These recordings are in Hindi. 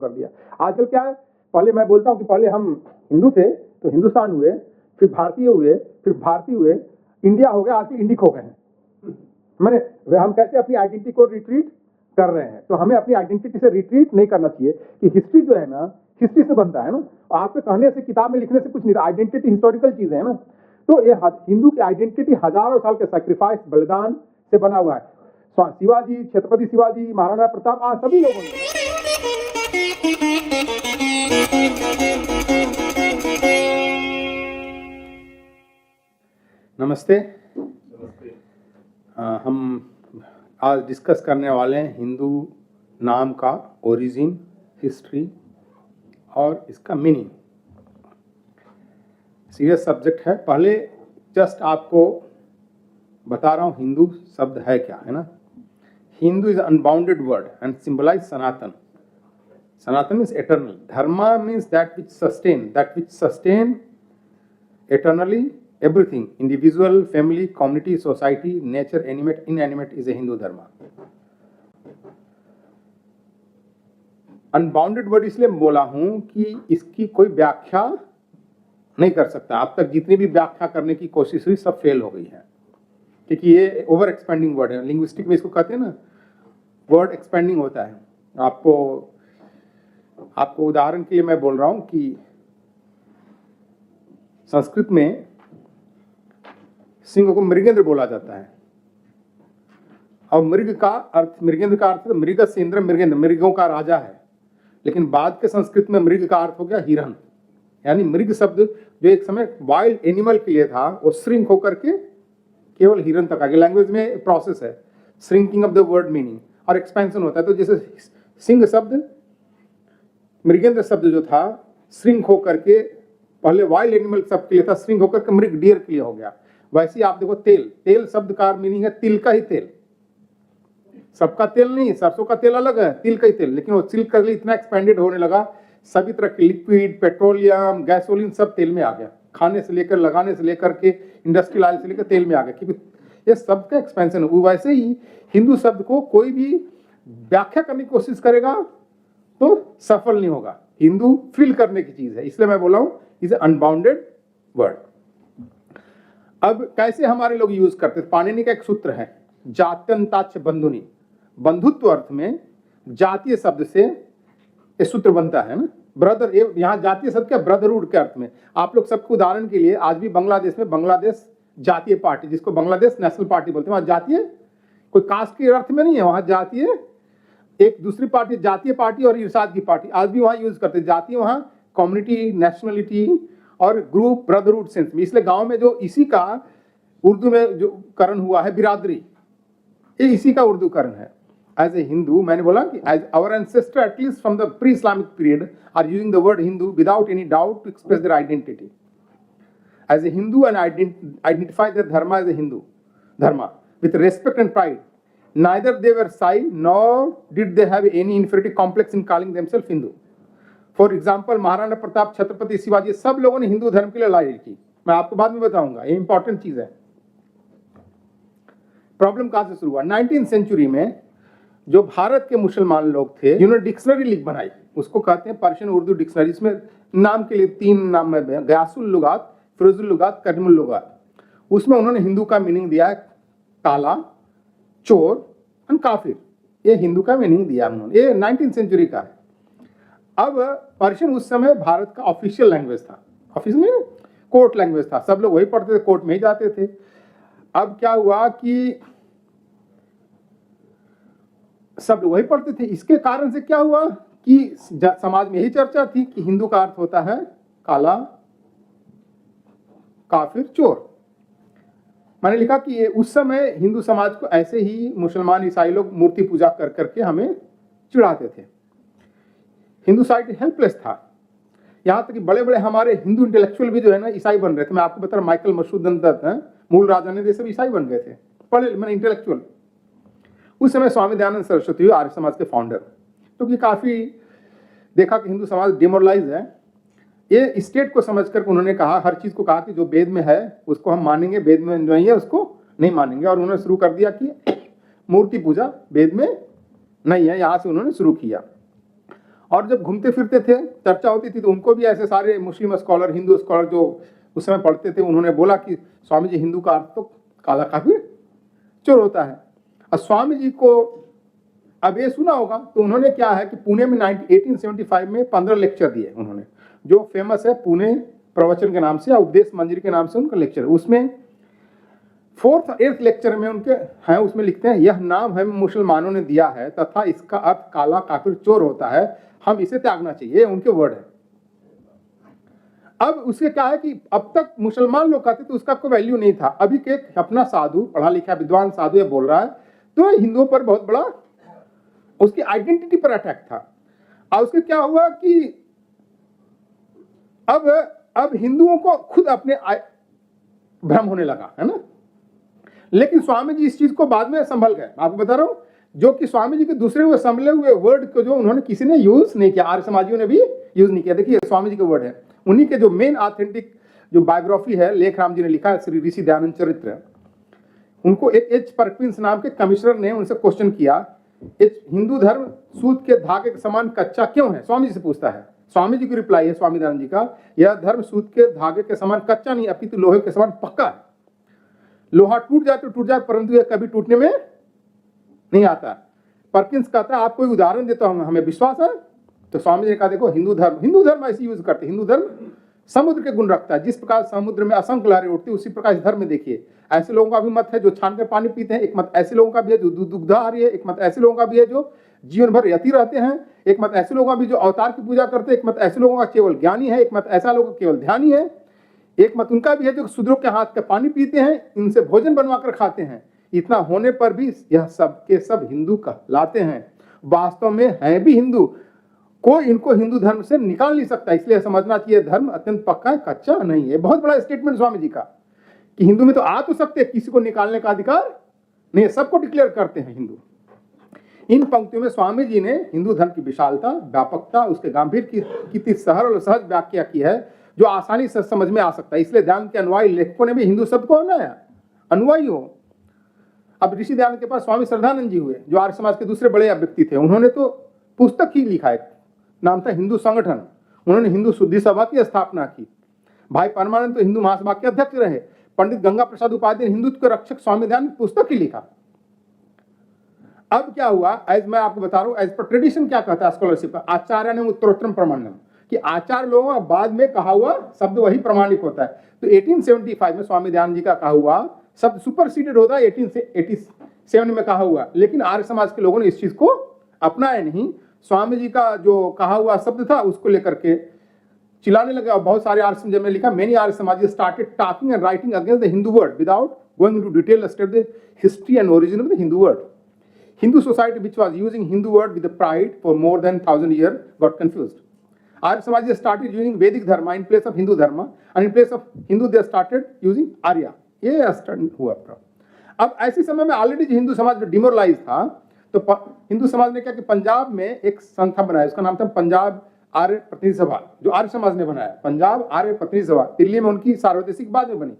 कर दिया। आजकल क्या है, पहले मैं बोलता हूँ कि पहले हम हिंदू थे तो हिंदुस्तान हुए, फिर भारतीय हुए, फिर भारतीय हुए, इंडिया हो गया, आजकल इंडिक हो गए हैं। मैंने हम कैसे अपनी आइडेंटिटी को रिट्रीट कर रहे हैं, तो हमें अपनी आइडेंटिटी से रिट्रीट नहीं करना चाहिए कि हिस्ट्री जो है ना, हिस्ट्री से बनता है ना, आपके कहने से, किताब में लिखने से कुछ नहीं, आइडेंटिटी हिस्टोरिकल चीज है ना। तो ये हिंदू की आइडेंटिटी हजारों साल के सैक्रिफाइस, बलिदान से बना हुआ है। शिवाजी, छत्रपति शिवाजी, महाराणा प्रताप, आज सभी लोगों ने। नमस्ते। हम आज डिस्कस करने वाले हैं हिंदू नाम का ओरिजिन, हिस्ट्री और इसका मीनिंग। सीरियस सब्जेक्ट है। पहले जस्ट आपको बता रहा हूँ हिंदू शब्द है क्या, है ना। Hindu is unbounded word and symbolise Sanatan. Sanatan is eternal. Dharma means that which sustain eternally everything. Individual, family, community, society, nature, animate, inanimate is a Hindu dharma. Unbounded word इसलिए बोला हूं कि इसकी कोई व्याख्या नहीं कर सकता। अब तक जितनी भी व्याख्या करने की कोशिश हुई सब फेल हो गई है, क्योंकि ये ओवर एक्सपेंडिंग वर्ड है। लिंग्विस्टिक में इसको कहते हैं ना, वर्ड एक्सपेंडिंग होता है। आपको उदाहरण के लिए मैं बोल रहा हूं कि संस्कृत में सिंह को मृगेंद्र बोला जाता है, और मृगेंद्र का अर्थ है मृगस्य इंद्र, मृगेंद्र मृगों का राजा है। लेकिन बाद के संस्कृत में मृग का अर्थ हो गया हिरण, यानी मृग शब्द जो एक समय वाइल्ड एनिमल के लिए था, वो श्रिंक होकर के केवल हिरण तक आ गया। लैंग्वेज में प्रोसेस है, shrinking of the word meaning और एक्सपेंशन होता है। तो जैसे सिंह शब्द, मृगेंद्र शब्द जो था, श्रिंक होकर के पहले वाइल्ड एनिमल शब्द के लिए था, श्रिंक होकर के मृग, डियर के लिए हो गया। वैसे ही आप देखो तेल शब्द का मीनिंग है तिल का ही तेल। सबका तेल नहीं, सरसों का तेल अलग है, तिल का ही तेल। लेकिन वो तिल का तेल इतना एक्सपेंडेड होने लगा, सभी तरह के लिक्विड, पेट्रोलियम, गैसोलीन सब तेल में आ गया। खाने से लेकर, लगाने से लेकर के, इंडस्ट्रियल ऑयल से लेकर तेल में आ गया, क्योंकि ये सब का एक्सपेंशन है। वैसे ही हिंदू शब्द को कोई भी व्याख्या करने की कोशिश करेगा तो सफल नहीं होगा। हिंदू फील करने की चीज है, इसलिए मैं बोला हूं इज अनबाउंडेड वर्ड। अब कैसे हमारे लोग यूज करते हैं, पाणिनि का एक सूत्र है, जात्यंताच बंधुनि। बंधुत्व अर्थ में जातीय शब्द से ये सूत्र बनता है ना, ब्रदर। यहाँ जातीय शब्द क्या, ब्रदरहुड के अर्थ में। आप लोग सबको उदाहरण के लिए, आज भी बांग्लादेश में बांग्लादेश जातीय पार्टी, जिसको बांग्लादेश नेशनल पार्टी बोलते हैं, वहां जातीय कोई कास्ट के अर्थ में नहीं है, वहां जातीय एक दूसरी पार्टी, जातीय पार्टी और इरशाद की पार्टी आज भी वहां यूज करते हैं। जातीय वहां कम्युनिटी, नेशनलिटी और ग्रुप, ब्रदरहुड सेंस में। इसलिए गांव में जो इसी का उर्दू में जो करण हुआ है बिरादरी, ये इसी का उर्दू करण है। एज ए हिंदू मैंने बोला कि as our ancestor at least from the pre Islamic period are using the word Hindu without any doubt to express their identity as a Hindu and identify their dharma as a Hindu dharma with respect and pride. Neither they were shy nor did they have any inferiority complex in calling themselves Hindu. For example, Maharana Pratap, Chhatrapati Shivaji, सब लोगों ने हिंदू धर्म के लिए लड़ाई की। मैं आपको बाद में बताऊंगा, ये इंपॉर्टेंट चीज है। प्रॉब्लम कहां से शुरू हुआ, 19th सेंचुरी में जो भारत के मुसलमान लोग थे, जिन्होंने डिक्शनरी लिख बनाई, उसको कहते हैं पर्शियन उर्दू डिक्शनरी। इसमें नाम के लिए 3 नाम है, गयासुल लुगात, फिरोजुल लुगात, करीमुल लुगात। उसमें उन्होंने हिंदू का मीनिंग दिया है काला, चोर और काफिर। ये हिंदू का मीनिंग दिया उन्होंने, ये 19th सेंचुरी का है। अब पर्शियन उस समय भारत का ऑफिशियल लैंग्वेज था, ऑफिशियल में कोर्ट लैंग्वेज था, सब लोग वही पढ़ते थे, कोर्ट में ही जाते थे। अब क्या हुआ कि सब लोग वही पढ़ते थे, इसके कारण से क्या हुआ कि समाज में यही चर्चा थी कि हिंदू का अर्थ होता है काला, काफिर, चोर। मैंने लिखा कि ये उस समय हिंदू समाज को ऐसे ही मुसलमान, ईसाई लोग मूर्ति पूजा कर करके हमें चिढ़ाते थे। हिंदू साइड हेल्पलेस था। यहाँ तक कि बड़े बड़े हमारे हिंदू इंटेलेक्चुअल भी जो है ना, ईसाई बन रहे थे। मैं आपको बता रहा, माइकल मधुसूदन दत्त हैं, मूल राजा ने, ये सब ईसाई बन गए थे, पढ़े मैंने इंटेलेक्चुअल। उस समय स्वामी दयानंद सरस्वती आर्य समाज के फाउंडर, क्योंकि काफी देखा कि हिंदू समाज डिमोरलाइज है। ये स्टेट को समझ कर उन्होंने कहा, हर चीज को कहा कि जो वेद में है उसको हम मानेंगे, वेद में नहीं है उसको नहीं मानेंगे। और उन्होंने शुरू कर दिया कि मूर्ति पूजा वेद में नहीं है, यहां से उन्होंने शुरू किया। और जब घूमते फिरते थे, चर्चा होती थी, तो उनको भी ऐसे सारे मुस्लिम स्कॉलर, हिंदू स्कॉलर जो उस समय पढ़ते थे, उन्होंने बोला कि स्वामी जी हिंदू का अर्थ तो काला काफिर चोर होता है। और स्वामी जी को अब ये सुना होगा, तो उन्होंने क्या है कि पुणे में 1875 में 15 लेक्चर दिए उन्होंने, जो फेमस है पुणे प्रवचन के नाम से या उपदेश मंजरी के नाम से उनका लेक्चर। उसमें 4th 8th लेक्चर में उनके हैं, उसमें लिखते हैं, यह नाम हमें मुसलमानों ने दिया है तथा इसका अर्थ काला काफिर चोर होता है, हम इसे त्यागना चाहिए। ये उनके वर्ड है। अब उसके क्या है कि अब तक मुसलमान लोग कहते तो उसका कोई वैल्यू नहीं था। अभी के अपना साधु, पढ़ा लिखा विद्वान साधु ये बोल रहा है, तो हिंदुओं पर बहुत बड़ा उसकी आइडेंटिटी पर अटैक था। और उसके क्या हुआ कि अब हिंदुओं को खुद अपने भ्रम होने लगा, है ना। लेकिन स्वामी जी इस चीज को बाद में संभल गए। आपको बता रहा हूं, जो कि स्वामी जी के दूसरे हुए संभले हुए वर्ड को जो उन्होंने किसी ने यूज नहीं किया, आर्य समाजियों ने भी यूज नहीं किया। देखिए स्वामी जी के वर्ड है, उन्हीं के जो मेन ऑथेंटिक जो बायोग्राफी है लेखराम जी ने लिखा है, श्री ऋषि दयानंद चरित्र। उनको एक एच परकिंस नाम के कमिश्नर ने उनसे क्वेश्चन किया, हिंदू धर्म सूत के धागे के समान कच्चा क्यों है? स्वामी जी से पूछता है। स्वामी जी की रिप्लाई है स्वामी दयानंद जी का, यह धर्म सूत के धागे के समान कच्चा नहीं अपितु लोहे के समान पक्का है। लोहा टूट जाए तो टूट जाए, परंतु यह कभी टूटने में नहीं आता। परकिंस कहता है, आप कोई उदाहरण देता हूं, हमें विश्वास है। तो स्वामी जी ने कहा, देखो हिंदू धर्म ऐसे यूज करते। हिंदू धर्म समुद्र के गुण रखता है। जिस प्रकार समुद्र में असंख्य लहरें उठती, उसी प्रकार इस धर्म में देखिए। ऐसे लोगों का भी मत है जो छान कर पानी पीते हैं, एक मत ऐसे लोगों का भी है जो दुग्धाहारी है, एक मत ऐसे लोगों का भी है जो जीवन भर यति रहते हैं, एक मत ऐसे लोगों का भी जो अवतार की पूजा करते हैं, एक मत ऐसे लोगों का केवल ज्ञानी है, एक मत ऐसा लोगों का केवल ध्यानी है, एक मत उनका भी है जो शूद्रों के हाथ का पानी पीते हैं, इनसे भोजन बनवा कर खाते हैं। इतना होने पर भी यह सब के सब हिंदू कहलाते हैं, वास्तव में है भी हिंदू। कोई इनको हिंदू धर्म से निकाल नहीं सकता। इसलिए समझना चाहिए धर्म अत्यंत पक्का है, कच्चा नहीं है। बहुत बड़ा स्टेटमेंट स्वामी जी का कि हिंदू में तो आ तो सकते, किसी को निकालने का अधिकार नहीं, सबको डिक्लेयर करते हैं हिंदू। इन पंक्तियों में स्वामी जी ने हिंदू धर्म की विशालता, व्यापकता, उसके गंभीर की कितनी सरल और सहज व्याख्या की है जो आसानी से समझ में आ सकता है। इसलिए ध्यान के अनुयायी लेखकों ने भी हिंदू शब्द को बनाया, अनुयायी हो। अब ऋषि दयानंद के पास स्वामी श्रद्धानंद जी हुए, जो आर्य समाज के दूसरे बड़े व्यक्ति थे। उन्होंने तो पुस्तक ही लिखा है, नाम था हिंदू संगठन। उन्होंने हिंदू शुद्धि सभा की स्थापना की। भाई परमानंद तो हिंदू महासभा के अध्यक्ष रहे। पंडित गंगा प्रसाद उपाध्याय ने हिंदुत्व के रक्षक स्वामी दयानंद पुस्तक ही लिखा। अब क्या हुआ, एज मैं आपको बता रहा हूं, एज पर ट्रेडिशन क्या कहता है स्कॉलरशिप का, आचार्य ने उत्तरोत्तरम प्रमाणम, कि आचार्य लोगों का बाद में कहा हुआ शब्द वही प्रमाणिक होता है। तो 1875 में स्वामी दयानंद जी का कहा हुआ शब्द सुपरसीडेड होता है 1887 में कहा हुआ। लेकिन आर्य समाज के लोगों ने इस चीज को अपनाया नहीं। स्वामी जी का जो कहा हुआ शब्द था उसको लेकर के चिल्लाने लगे। और बहुत सारे आर्य समाज में लिखा, many Arya Samaj started talking and writing against the Hindu word without going into detail study the history and origin of the Hindu word. Hindu society, which was using Hindu word with the pride for more than 1000 years, got confused. Arya Samaj started using Vedic dharma in place of Hindu dharma, and in place of Hindu they started using Arya. ये हुआ। अब ऐसे समय में ऑलरेडी जो हिंदू समाज डिमोरलाइज था, तो हिंदू समाज ने क्या कि पंजाब में एक संस्था बनाया, उसका नाम था पंजाब आर्य प्रतिनिधि सभा, जो आर्य समाज ने बनाया। पंजाब आर्य प्रतिनिधि सभा दिल्ली में उनकी सार्वदेशिक बाद में बनी।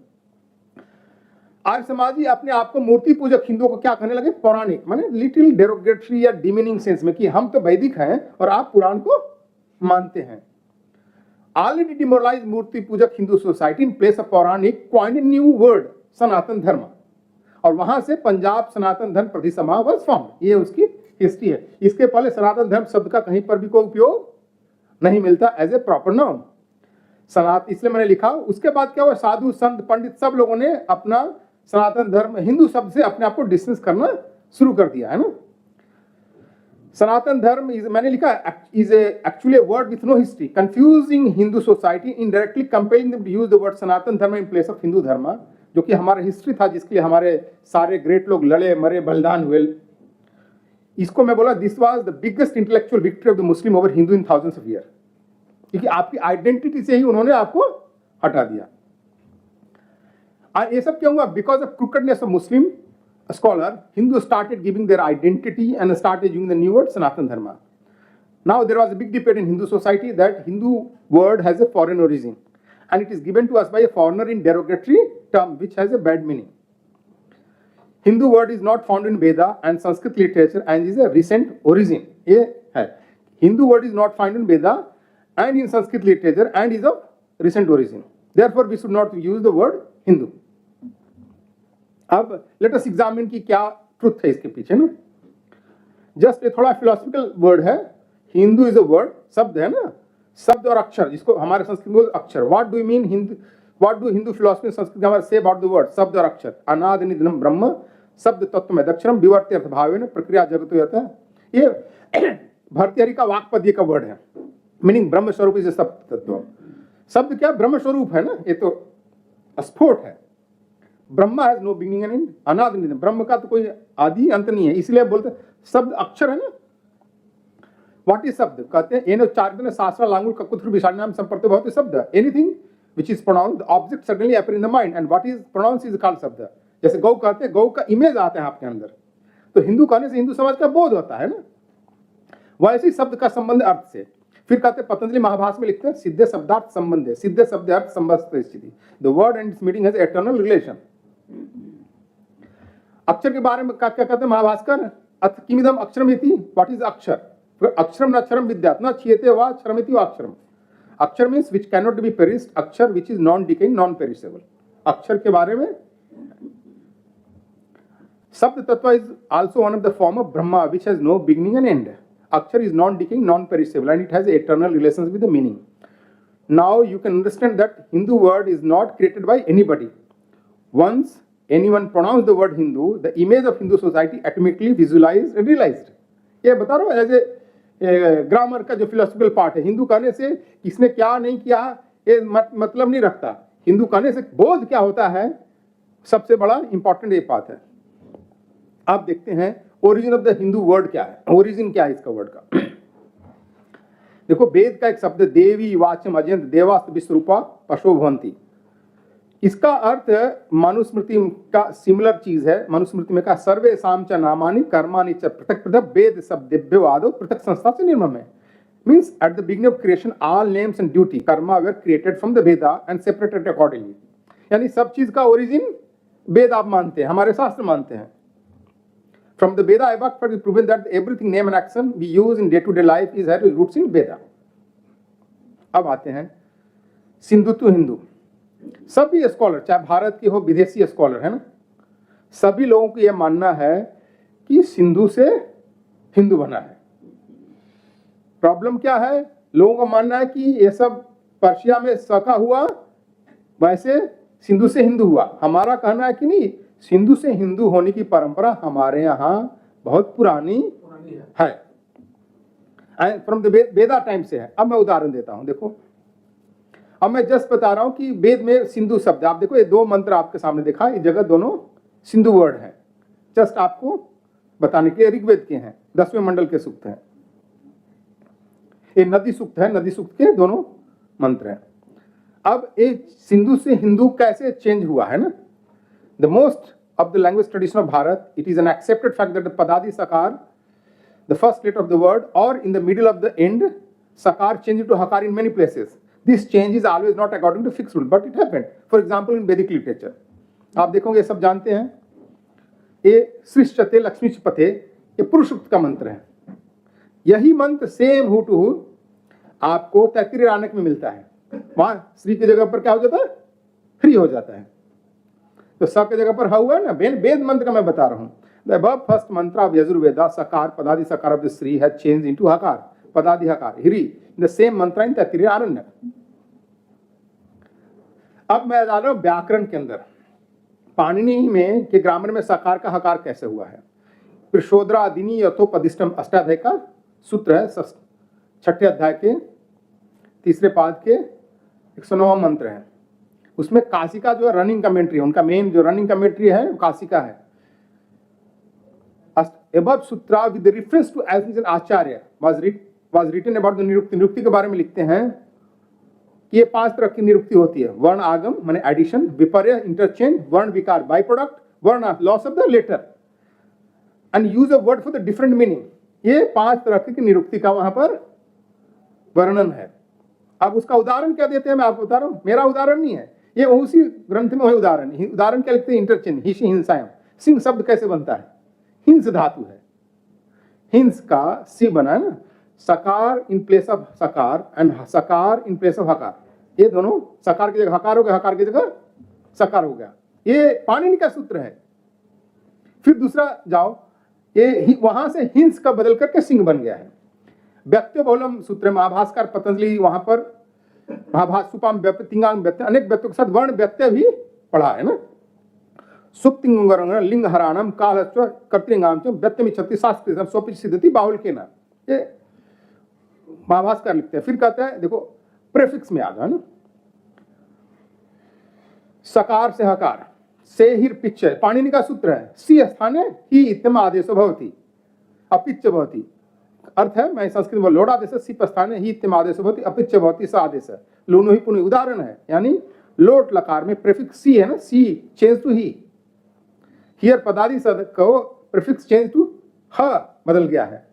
आर्य समाजी अपने आप को मूर्ति पूजक हिंदुओं को क्या कहने लगे, पौराणिक, माने लिटिल डेरोगेटरी या डिमीनिंग सेंस में, कि हम तो वैदिक हैं और आप पुराण को मानते हैं। ऑलरेडी डिमोरलाइज मूर्ति पूजक Hindu society in place of पौराणिक coined a new word Sanatan Dharma, और वहां से पंजाब सनातन धर्म प्रतिसभा वाज फॉर्म्ड। ये उसकी हिस्ट्री है। इसके पहले सनातन धर्म शब्द का कहीं पर भी कोई उपयोग नहीं मिलता एज ए प्रॉपर नाउन सनातन, इसलिए मैंने लिखा। उसके बाद क्या हुआ, साधु संत पंडित सब लोगों ने अपना सनातन धर्म हिंदू शब्द से अपने आप को डिस्टेंस करना शुरू कर दिया, है ना। सनातन धर्म इज, मैंने लिखा, is actually word with no history, confusing Hindu society, indirectly compelling them to use the word Sanatan Dharma in place of Hindu धर्म, जो कि हमारा हिस्ट्री था, जिसके लिए हमारे सारे ग्रेट लोग लड़े मरे बलिदान हुए। इसको मैं बोला, this was the biggest intellectual victory of the Muslim over Hindu in thousands of year, क्योंकि आपकी आइडेंटिटी से ही उन्होंने आपको हटा दिया। और ये सब क्यों हुआ, because of crookedness of Muslim scholar, Hindu started giving their identity and started using the new word Sanatan Dharma. Now there was a big debate in Hindu society that Hindu word has a foreign origin and it is given to us by a foreigner in derogatory term which has a bad meaning. Hindu word is not found in Veda and Sanskrit literature and is a recent origin. ये है, Hindu word is not found in Veda and in Sanskrit literature and is of recent origin. Therefore, we should not use the word Hindu. अब let us examine कि क्या truth है इसके पीछे ना. Just एक थोड़ा philosophical word है. Hindu is a word, शब्द है ना, शब्द और अक्षर, जिसको हमारे संस्कृत में अक्षर. What do you mean Hindu? What do Hindu philosophy Sanskrit हमारे say about the word शब्द और अक्षर? अनादि निधनम ब्रह्म शब्द तत्व में दक्षिणम विवर्त अर्थ भावेन प्रक्रिया जगतो यत. ये भर्तृहरि का वाक्पद्य का वर्ड है, मीनिंग ब्रह्म स्वरूप इज शब्द तत्व. शब्द क्या ब्रह्म स्वरूप है ना, ये तो स्फोट है. Brahma has no beginning and end, अनादि निधनम, ब्रह्म का तो कोई आदि अंत नहीं है, इसलिए बोलते शब्द अक्षर है ना. व्हाट इज शब्द? कहते हैं एनो चार्दन शास्त्र लांगुल ककुत्र विषाणाम संपर्क बहुत शब्द. Anything which is pronounced, the object suddenly appear in the mind, and what is pronounced is called शब्द. जैसे गौ कहते हैं, गौ का इमेज आता है आपके अंदर, तो हिंदू कहने से हिंदू समाज का बोध होता है ना. वैसे ही शब्द का संबंध अर्थ से. फिर कहते हैं पतंजलि महाभाष्य में लिखते हैं सिद्ध शब्दार्थ संबंध है, सिद्ध शब्द अर्थ संबंध स्थिति. The word and it's meaning has eternal relation. अक्षर के बारे में क्या कहते हैं महाभास्कर? अथ किमिदम अक्षरम इति. व्हाट इज अक्षर? अक्षरम न अक्षरम विद्यात् न क्षीयते वा क्षरमिति वा अक्षरम. Akshar means which can not be perished, akshar which is non decaying non perishable. अक्षर के बारे में shabd tattva is also one of the form of Brahma which has no beginning and end. Akshar is non decaying non perishable and it has eternal relations with the meaning. Now you can understand that Hindu word is not created by anybody. Once anyone pronounce the word Hindu, the image of Hindu society automatically visualized and realized. ये बता रहा हूँ एज ग्रामर का जो फिलोसफिकल पार्ट है. हिंदू कहने से किसने क्या नहीं किया ये मतलब नहीं रखता. हिंदू कहने से बोध क्या होता है, सबसे बड़ा इंपॉर्टेंट ये बात है. आप देखते हैं origin of the Hindu word क्या है, ओरिजिन क्या है इसका वर्ड का. देखो वेद का एक शब्द देवी वाचम अजंत देवास्त विश्वरूपा पशो भवंती. इसका अर्थ मनुस्मृति का सिमिलर चीज है. मनुस्मृति में कहा सर्वे साम च नामानि कर्माणि च पृथक पृथक वेद शब्देभ्यो पृथक संस्था से निर्मम है. Means at the beginning of creation all names and duty Karma were created from the Veda and separated accordingly. यानी सब चीज का ओरिजिन वेद आप मानते हैं, हमारे शास्त्र मानते हैं. From the Veda above proven that everything name and action we use in day to day life is has roots in Veda. अब आते हैं सिंधुत्व हिंदू. सभी स्कॉलर चाहे भारत के हो विदेशी स्कॉलर है ना, सभी लोगों को यह मानना है कि सिंधु से हिंदू बना है. प्रॉब्लम क्या है? लोगों का मानना है कि ये सब पर्शिया में सका हुआ, वैसे सिंधु से हिंदू हुआ. हमारा कहना है कि नहीं, सिंधु से हिंदू होने की परंपरा हमारे यहाँ बहुत पुरानी है, फ्रॉम द वेदा टाइम से है. अब मैं उदाहरण देता हूँ. देखो अब मैं जस्ट बता रहा हूं कि वेद में सिंधु शब्द, आप देखो ये दो मंत्र आपके सामने दिखा, ये जगह दोनों सिंधु वर्ड है. जस्ट आपको बताने के लिए ऋग्वेद के हैं, 10वें मंडल के सूक्त हैं. ये नदी सूक्त है, नदी सूक्त के दोनों मंत्र हैं. अब ये सिंधु से हिंदू कैसे चेंज हुआ है ना. The most of the language tradition of Bharat, it is an accepted fact that the padadi sakar, the first letter of the word और in the middle of the end sakar change to hakar in many places. This change is always not according to fixed rule, but it happened. For example, in Vedic literature, आप देखोगे सब जानते हैं ये सृष्टते लक्ष्मी च पथे, ये पुरुष सूक्त का मंत्र है. यही मंत्र सेम हु टू हु आपको तैत्तिरीय आरण्यक में मिलता है. वहां श्री की जगह पर क्या हो जाता है? फ्री हो जाता है. तो सब की जगह पर हुआ है ना. वेद मंत्र का मैं बता रहा हूँ. The above first mantra of Yajurveda सकार पदादि सकार of the Sri has changed into हकार पदादि हकार हिरी द सेम मंत्र इन तैत्तिरीय आरण्यक. अब मैं जा रहा हूं व्याकरण के अंदर. पाणिनि में के ग्रामर में सकार का हकार कैसे हुआ है. प्रशोदरादिनी यथोपदिष्टम अष्टाध्याय का सूत्र है, 6ठे अध्याय के 3रे पाद के 109वां मंत्र है. उसमें काशिका जो है रनिंग कमेंट्री है, उनका मेन जो रनिंग कमेंट्री है वो काशिका है. above sutra with the reference to as Acharya was written about the निरुक्ति. निरुक्ति के बारे में लिखते हैं कि ये 5 तरह की निरुक्ति होती है. वर्ण आगम माने एडिशन, विपर्य इंटरचेंज, वर्ण विकार बाई प्रोडक्ट, वर्ण loss of the letter and use of word for the different meaning. ये 5 तरह की निरुक्ति का वहां पर वर्णन है. अब उसका उदाहरण क्या देते हैं मैं आपको बता रहा हूं. मेरा उदाहरण नहीं है, ये उसी ग्रंथ में वही उदाहरण. उदाहरण क्या लिखते हैं? इंटरचेंज, हिंसी हिंसाएं. सिंह शब्द कैसे बनता है? हिंस धातु है, हिंस का सी बना है ना. सकार इन प्लेस ऑफ सकार एंड सकार इन प्लेस ऑफ हकार, ये दोनों सकार की जगह हकार हो गया, हकार की जगह सकार हो गया। ये पाणिनि का सूत्र है। फिर दूसरा जाओ, ये वहां से हिंस का बदल करके सिंह बन गया है। व्यक्त्य बहुलम सूत्र महाभास्कर पतंजलि, वहां पर महाभास सुपाम व्यक्ति तिंगांग व्यक्ति, अनेक व्यक्तियों के साथ वर्ण व्यक्त्य भी पढ़ा है ना। सुप्तिंग लिंग हराणम कालस्व कर्तृंगाम व्यक्ति मिच्छति शास्त्र स्वपिच सिद्धति बाहुल के नाम, ये महाभास्कर लिखते हैं। फिर कहते हैं देखो प्रेफिक्स में आ गया ना, सकार से हकार से हिर पिच्च, पाणिनि का सूत्र है। सी स्थाने ही इत्यम आदेशो भवति अपिच्च भवति, अर्थ है मैं संस्कृत में लोडादेश सिप स्थाने ही इत्यम आदेशो भवति अपिच्च भवति स आदेश, लूनु ही पुनः उदाहरण है। यानी लोट लकार में प्रीफिक्स सी है ना, सी चेंज टू ही, हियर पदादि सद को प्रीफिक्स चेंज टू ह बदल गया है।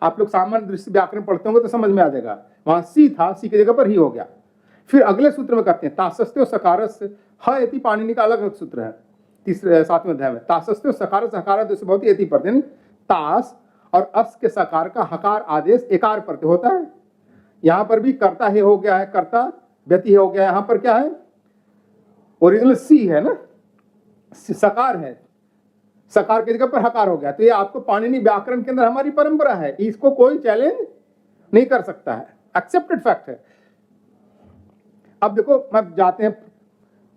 आप लोग सामान्य दृष्टि व्याकरण पढ़ते होंगे तो समझ में आ जाएगा, वहां सी था, सी की जगह पर ही हो गया। फिर अगले सूत्र में कहते हैं तासस्त्यो सकारस, ह यति पाणिनि का अलग सूत्र है तीसरे 7वें अध्याय में। तासस्त्यो सकारस हकार देश बहुत यति पढ़ते हैं, तास और अस के सकार का हकार आदेश एकार प्रत्यय होता है। यहां पर भी कर्ता है हो गया है, कर्ता व्यति हो गया है। यहां पर क्या है, ओरिजिनल सी है ना, सकार है, सकार की जगह पर हकार हो गया। तो ये आपको पाणिनि व्याकरण के अंदर हमारी परंपरा है, इसको कोई चैलेंज नहीं कर सकता है, एक्सेप्टेड फैक्ट है। अब देखो अब जाते हैं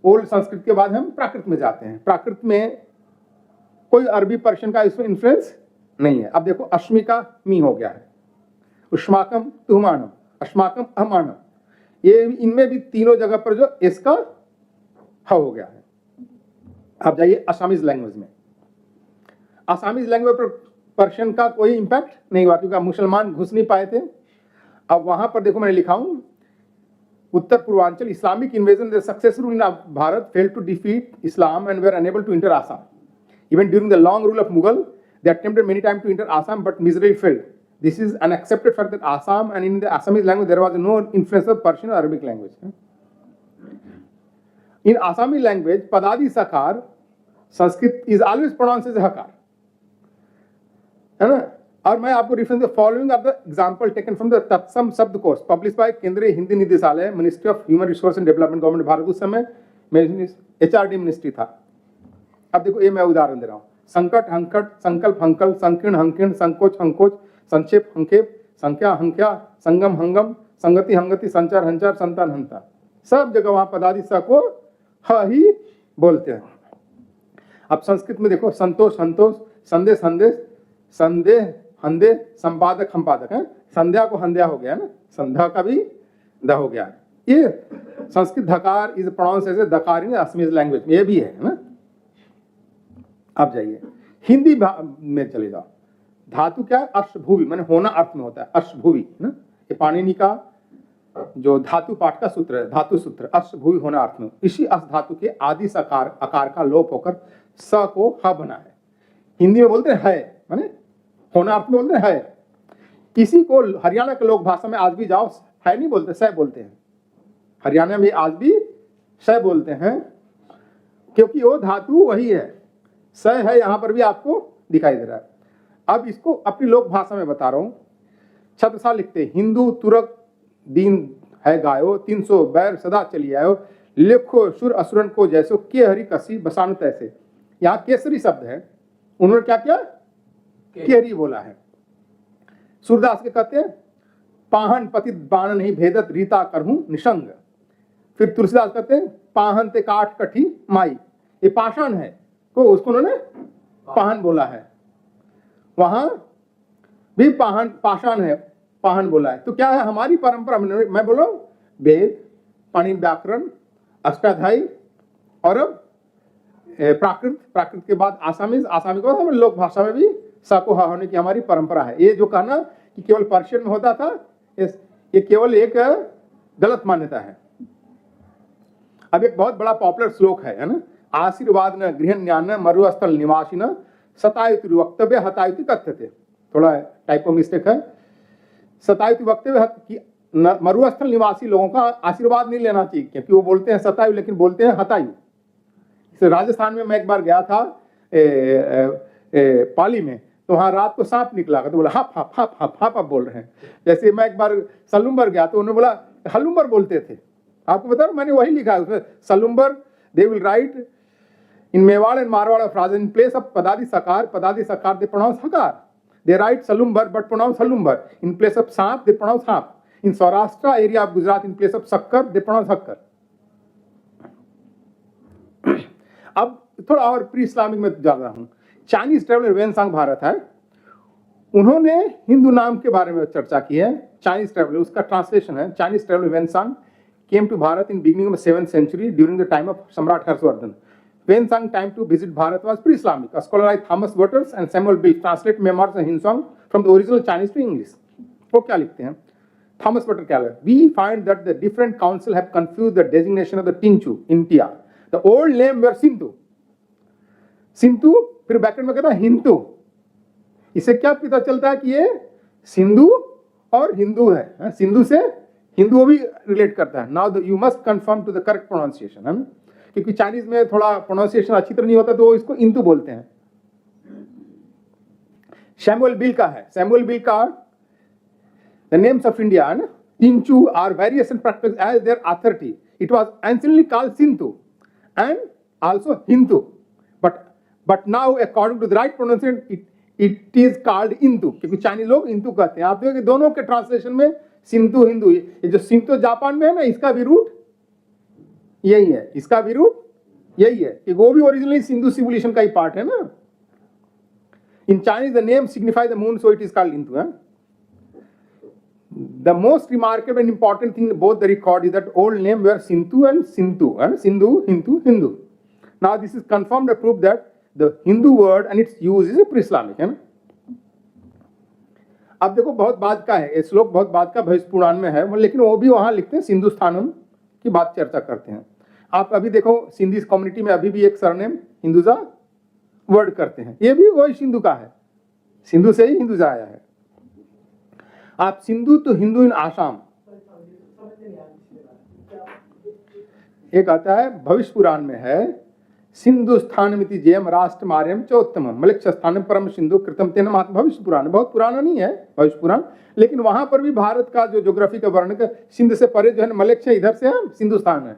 ओल्ड संस्कृत के बाद हम प्राकृत में जाते हैं। प्राकृत में कोई अरबी पर्शियन का इसमें इन्फ्लुएंस नहीं है। अब देखो अश्मी का मी हो गया है, उष्माकम तुहमानम, अश्माकम अहमानम, ये इनमें भी तीनों जगह पर जो इसका ह हो गया है। अब जाइए असामीज लैंग्वेज में। असामीज लैंग्वेज पर पर्शियन का कोई इंपैक्ट नहीं हुआ क्योंकि मुसलमान घुस नहीं पाए थे। अब वहां पर देखो मैंने लिखा हूं, Uttar Purvanchal Islamic invasion successful in Bharat failed to defeat Islam and were unable to enter Assam. Even during the long rule of Mughal they attempted many times to enter Assam but miserably failed. This is an accepted fact that Assam and in the Assamese language there was no influence of Persian or Arabic language. In Assamese language, Padadi Sakar, Sanskrit is always pronounced as Hakar. है ना? और मैं आपको reference the following are the example taken from the Tatsam Shabdkosh publish by Kendriya Hindi Nideshalay, ministry of human resource and development, government Bharat. उस समय HRD मिनिस्ट्री था। अब देखो ये मैं उदाहरण दे रहा हूँ, संकट हंकट, संकल्प हंकल, संकीर्ण हंकीर्ण, संकोच हंकोच, संक्षेप हंकेप, संख्या हंख्या, संगम हंगम, संगति हंगति, संचार हंचार, संतान हंता, सब जगह वहां पदादि स को ह ही बोलते हैं। अब संस्कृत में देखो संतोष संतोष, संदेश संदेश, संदेह हंदे, संपादक संपादक है, संध्या को हंध्या हो गया ना, संध्या का भी द हो गया। ये Sanskrit dhakar is pronounce as dakar in Assamese language में, ये भी है ना। अब जाइए हिंदी में चले जाओ। धातु क्या है, अश्भुवि, माने होना अर्थ में होता है, अश्भुवि ना। ये पाणिनि का जो धातु पाठ का सूत्र है, धातु सूत्र, अश्भुवि होना अर्थ में। इसी अस धातु के आदि सकार आकार का लोप होकर स को ह बना है। हिंदी में बोलते हैं है, माने होना अर्थ में बोलते हैं है। इसी को हरियाणा के लोग भाषा में आज भी जाओ है नहीं बोलते, सह बोलते हैं। हरियाणा में आज भी सह बोलते हैं क्योंकि वो धातु वही है, स है, यहां पर भी आपको दिखाई दे रहा है। अब इसको अपनी लोक भाषा में बता रहा हूं। छत्रसाल लिखते, हिंदू तुरक दीन है गायो, 300 बैर सदा चली आयो, लिखो सुर असुरन को जैसो के हरि कसी बसानु तैसे। यहाँ केसरी शब्द है, उन्होंने क्या किया, केहरी बोला है। सूरदास के कहते हैं पाहन पतित बाण नहीं भेदत रीता करहूं निशंग। फिर तुलसीदास कहते हैं पाहन ते काठ कठी माई, ये पाषाण है को उसको उन्होंने पाहन बोला है। वहां भी पाहन पाषाण है, पाहन बोला है। तो क्या है हमारी परंपरा में, मैं बोलो वेद, पाणिनि व्याकरण, अष्टाध्यायी और अब प्राकृत, प्राकृत के बाद आसामीज, आसामी के बाद हम लोक भाषा में भी सको हा होने की हमारी परंपरा है। ये जो कहना कि केवल पर्शियन में होता था, ये केवल एक गलत मान्यता है। अब एक बहुत बड़ा पॉपुलर श्लोक है ना, आशीर्वाद न गृहन्यान मरुस्थल निवासी न सतायुति वक्तव्य हतायुति कथ्यते। थोड़ा टाइपो मिस्टेक है, सतायुति वक्तव्य कि मरुस्थल निवासी लोगों का आशीर्वाद नहीं लेना चाहिए क्योंकि वो बोलते हैं सतायु लेकिन बोलते हैं हतायु। राजस्थान में मैं एक बार गया था पाली में, तो वहां रात को सांप निकला, तो बोला हाप हाप हाप हाप हाप आप बोल रहे हैं। जैसे मैं एक बार सलुम्बर गया तो उन्होंने बोला हलुम्बर बोलते थे। आपको बता रहा हूं, मैंने वही लिखा उसमें Salumbar, they will write in Mewar and Marwar phrases in place of padadi sakar they pronounce hakar. They write salumbar but pronounce halumbar. In place of saap they pronounce hap. In Saurashtra area of Gujarat in place of sakkar they pronounce hakkar. अब थोड़ा और प्री इस्लामिक में जा रहा हूं। चाइनीज ट्रेवलर वेनसांग भारत है, उन्होंने हिंदू नाम के बारे में चर्चा की है। चाइनीज ट्रेवलर, उसका ट्रांसलेशन है, Chinese traveller Xuanzang came to Bharat in beginning of the 7th century during the time of Samrat Harshvardhan. Wensang time to visit Bharat was pre-Islamic. A scholar like Thomas Waters and Samuel Bill translate memoirs and Hinsong from the original Chinese to English. वो क्या लिखते हैं? Thomas Waters क्या लिखते हैं? We find that the different council have confused the designation of the Tinchu, India. The old name were Sindhu. Sindhu, फिर ब्रैकेट में कहता है हिंदू। इससे क्या पता चलता है कि ये सिंधु और हिंदू है, सिंधु से हिंदू भी रिलेट करता है। Now you must confirm to the correct pronunciation, है ना, क्योंकि चाइनीज में थोड़ा प्रोनाउंसिएशन अच्छी तरह नहीं होता तो इसको इंतु बोलते हैं। सैमुअल बिल का है, सैमुअल बिल का द नेम्स ऑफ इंडिया, है ना, Tianzhu are various and practice as their authority. It was anciently called Sindhu and also Hindu, but now according to the right pronunciation it is called Intu, क्योंकि चाइनीज लोग इंतु कहते हैं। आप देखो कि दोनों के ट्रांसलेशन में सिंधु हिंदू, ये जो सिंधु जापान में है ना, इसका भी रूट यही है, इसका भी रूट यही है कि वो भी ओरिजिनली सिंधु सिविलाइजेशन का ही पार्ट है ना। In Chinese the name signify the moon, so it is called Hindu. The most remarkable and important thing both the record is that old name were Sindhu and Sindhu, है Sindhu Hindu Hindu. Now this is confirmed the proof that the Hindu word and its use is pre Islamic, है ना। अब देखो बहुत बाद का है, श्लोक बहुत बाद का भविष्य पुराण में है, लेकिन वो भी वहां लिखते हैं सिंधुस्थानम की बात चर्चा करते हैं। आप अभी देखो सिंधी कम्युनिटी में अभी भी एक सरनेम हिंदुजा वर्ड करते हैं, ये भी वही सिंधु का है, सिंधु से ही हिंदुजा आया है। आप सिंधु तो हिंदू इन आसाम, एक आता है भविष्य पुराण में है सिंधुस्थान मिति जयम राष्ट्र मार्यम चौत्तम मलिक्ष स्थान परम सिंधु कृतम तेन महात्मा। भविष्य पुराण बहुत पुराना नहीं है भविष्य पुराण, लेकिन वहां पर भी भारत का जो ज्योग्राफी का वर्णन, सिंध से परे जो है मलिक्ष, इधर से सिंधुस्थान है।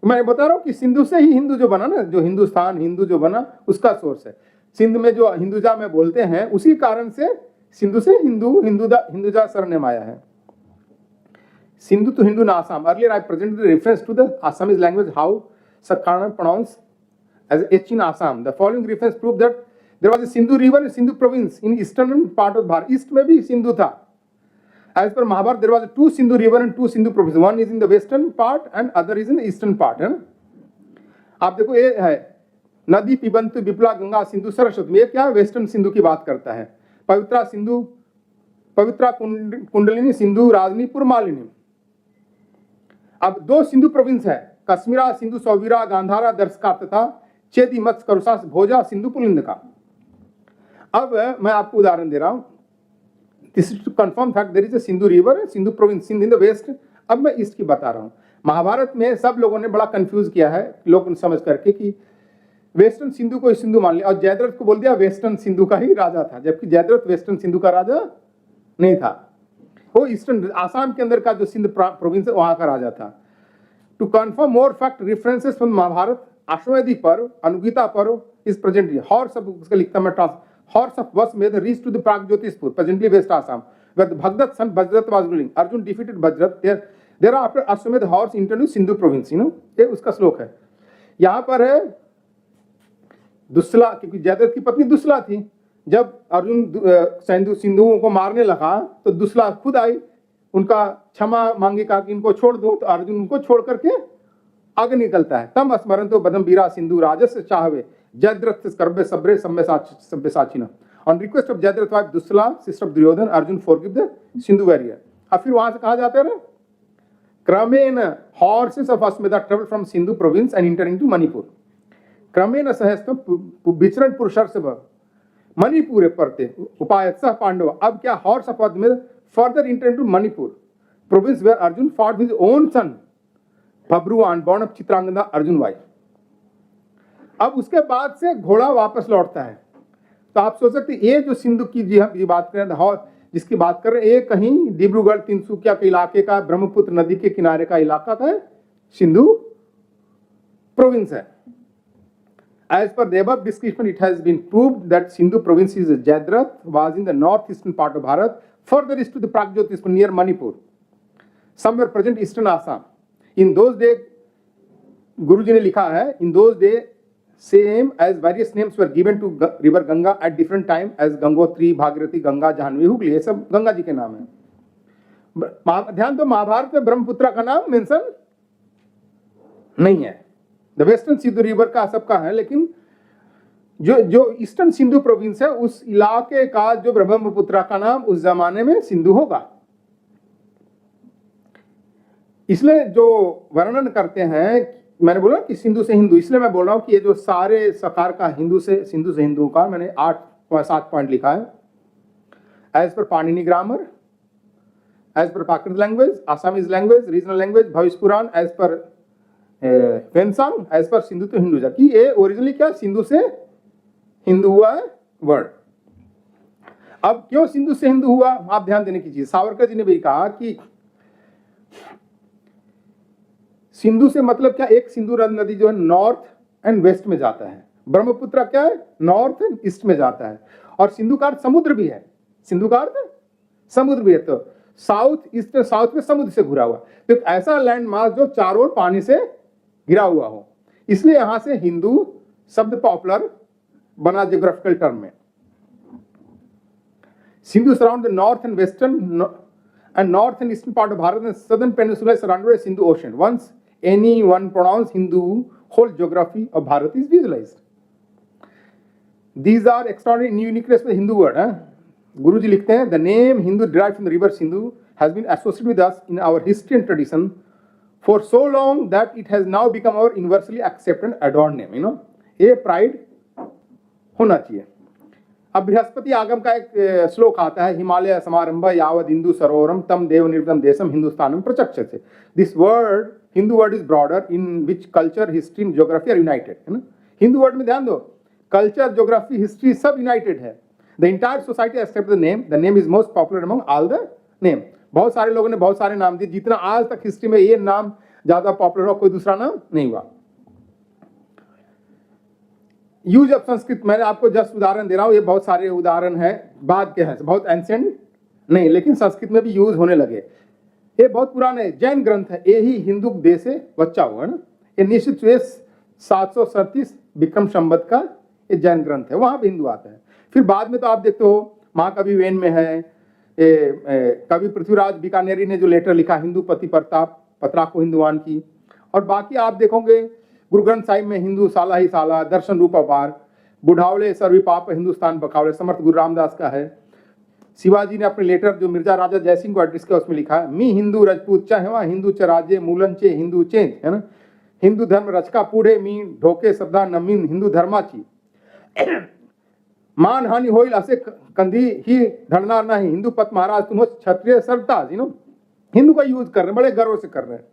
मैं बता रहा हूँ कि सिंधु से ही हिंदू जो बना ना, जो हिंदुस्तान हिंदू जो बना उसका सोर्स है सिंध में, जो हिंदुजा में बोलते हैं उसी कारण से सिंधु से हिंदुजा सरनेम आया है। सिंधु तो हिंदू ना Assam. Earlier I presented the reference to the Assamese language how Sakana pronounced as H in Assam. The following reference prove that there was a Sindhu river in Sindhu province in eastern part of Bharat. East में भी सिंधु था। As per Mahabharata, there was two Sindhu river and two Sindhu provinces. One is in the western part and other is in the eastern part. है ना? आप देखो ये है नदी पिबंतु विप्ला गंगा सिंधु सरस्वती, ये क्या वेस्टर्न सिंधु की बात करता है। पवित्रा सिंधु, पवित्रा कुंडलिनी सिंधु राजनीपुर मालिनी। अब दो सिंधु प्रोविंस है, कश्मीरा सिंधु सौवीरा गांधारा दर्शका तथा चेदी मत्स्य करुसास भोजा सिंधु पुलिंद का। अब मैं आपको उदाहरण दे रहा हूं, this is to confirm fact there is a Sindhu river, Sindhu province, Sindh in the west. अब मैं ईस्ट की बता रहा हूं। महाभारत में सब लोगों ने बड़ा कंफ्यूज किया है, लोग समझ करके कि वेस्टर्न सिंधु को सिंधु मान लिया और जयद्रथ को बोल दिया वेस्टर्न सिंधु का ही राजा था, जबकि जयद्रथ वेस्टर्न सिंधु का राजा नहीं था, वो ईस्टर्न आसाम के अंदर का जो सिंध प्रोविंस है वहां का राजा था। To confirm more fact references from Mahabharata, Ashvamedhika Parva, Anugita पर्व इज प्रेजेंटली हॉर्स ऑफ, उसका लिखता मैं ट्रांस, हॉर्स ऑफ वस में reach to the Pragjyotishpur presently west Assam where Bhagdat son Bajrat was ruling. Arjun defeated Bajrat there after Ashwamedh horse introduced Sindhu province, you know, ये उसका श्लोक है। यहाँ पर है दुस्सला, क्योंकि जयद्रथ की पत्नी दुस्सला थी, जब अर्जुन सिंधुओं को मारने लगा तो दुस्सला खुद आई, उनका क्षमा मांगे, कहा कि इनको छोड़ दो, तो अर्जुन उनको छोड़ करके आगे निकलता है। तम स्मरण तो बदम बीरा सिंधु राजस चाहवे जयद्रथ कर्बे सब्रे सभ्य साचिना। On request of Jayadratha's wife Dussala, sister of Duryodhan, Arjun forgive the Sindhu warrior. अब फिर वहां से कहा जाता है ना, क्रमेण horses of Ashwamedha travel from Sindhu province and enter into Manipur. क्रमेण सहस्त्रम विचरण पुरुषर्षभ मणिपुर पड़ते उपाय सह पांडव। अब क्या हॉर्स ऑफ अश्वमेध further enter into Manipur province where Arjun fought with his own son Babruwan, born of Chitrangada Arjun wife. अब उसके बाद से घोड़ा वापस लौटता है, तो आप सोच सकते ये जो सिंधु की जी हम ये बात कर रहे हैं, जिसकी बात कर रहे हैं, ये कहीं डिब्रूगढ़ तिनसुकिया के इलाके का, ब्रह्मपुत्र नदी के किनारे का इलाका का सिंधु प्रोविंस है। As per the above description, it has been proved that Sindhu province is Jaidrath was in the northeastern part of Bharat, further east to the Pragjyotish near Manipur, somewhere present eastern Assam. In those days, Guruji ने लिखा है, in those days, same as various names were given to river Ganga at different time as Gangotri, Bhagirathi, Ganga, Jahnavi, Hugli, ये सब गंगा जी के नाम है। ध्यान दो, महाभारत में ब्रह्मपुत्रा का नाम मेंशन नहीं है। द वेस्टर्न सिंधु रिवर का सबका है, लेकिन जो ईस्टर्न सिंधु प्रोविंस है उस इलाके का जो ब्रह्मपुत्रा का नाम उस जमाने में सिंधु होगा। इसलिए जो वर्णन करते हैं, मैंने बोला कि सिंधु से हिंदू, इसलिए मैं बोल रहा हूं कि ये जो सारे सकार का सिंधु से हिंदू का मैंने 7 पॉइंट लिखा है। As per Panini grammar, as per Prakrit language, Assamese language, regional language, Bhavishya Purana, as per वेंसांग, as per Sindhu तो हिंदू कि ये ओरिजिनली क्या सिंधु से हिंदू हुआ है वर्ड। अब क्यों सिंधु से हिंदू हुआ, आप ध्यान देने की चीज, सावरकर जी ने भी कहा कि सिंधु से मतलब क्या, एक सिंधु नदी जो है नॉर्थ एंड वेस्ट में जाता है, ब्रह्मपुत्र क्या है नॉर्थ एंड ईस्ट में जाता है, और सिंधु का अर्थ समुद्र भी है, सिंधु का अर्थ समुद्र भी है। तो साउथ ईस्ट साउथ में समुद्र से घुरा हुआ, तो एक ऐसा लैंड मास जो चारों ओर पानी से घिरा हुआ हो, इसलिए यहां से हिंदू शब्द पॉपुलर बना जियोग्राफिकल टर्म में। Sindhu surround the north and western and north and eastern part of Bharat and southern peninsula is surrounded by Sindhu Ocean. Once anyone pronounce Hindu, whole geography of Bharat is visualized. These are extraordinary uniqueness with the Hindu word. Guruji लिखते हैं, the name Hindu derived from the river Sindhu has been associated with us in our history and tradition for so long that it has now become our universally accepted and adored name. You know, ये pride होना चाहिए। अब बृहस्पति आगम का एक श्लोक आता है, हिमालय समारंभ यावद हिंदू सरोवरम तम देव निर्मितम देशम हिंदुस्तानम प्रचक्षते। This word Hindu word is broader in which culture history and geography are united, है ना। हिंदू वर्ड में ध्यान दो, कल्चर ज्योग्राफी हिस्ट्री सब यूनाइटेड है। The entire society accept the name is most popular among all the name. बहुत सारे लोगों ने बहुत सारे नाम दिए, जितना आज तक हिस्ट्री में ये नाम ज्यादा पॉपुलर हो, कोई दूसरा नाम नहीं हुआ। यूज ऑफ संस्कृत, मैंने आपको जस्ट उदाहरण दे रहा हूं, ये बहुत सारे उदाहरण हैं बाद के हैं, बहुत एंशिएंट नहीं, लेकिन संस्कृत में भी यूज होने लगे। ये बहुत पुराने जैन ग्रंथ है, ये ही हिंदू देश से बच्चा हुआ ना। ये निश्चित 737 विक्रम संवत का ये जैन ग्रंथ है, वहां भी हिंदू आता है। फिर बाद में तो आप देखते हो महाकवि वेन में है, कवि पृथ्वीराज बीकानेरी ने जो लेटर लिखा हिंदू पति प्रताप पत्राको हिंदुवान की, और बाकी आप देखोगे गुरु ग्रंथ साहिब में हिंदू साला ही साला, दर्शन रूप अपार, बुढ़ावले सर्वी पाप हिंदुस्तान बखावले, समर्थ गुरु रामदास का है। शिवाजी ने अपने लेटर जो मिर्जा राजा जयसिंह को एड्रेस किया उसमें लिखा है, मी हिंदू रजपूत चाहे वहाँ हिंदू चराजे मूलन चे हिंदू चेंज, है ना। हिंदू धर्म रचका पूढ़े मी ढोके श्रद्धा नमीन हिंदू धर्माची मान हानि होइल असे कंधी ही धरना नहीं हिंदू पत महाराज तुम क्षत्रिय सरताज, हिंदू का यूज कर रहे हैं, बड़े गर्व से कर रहे हैं।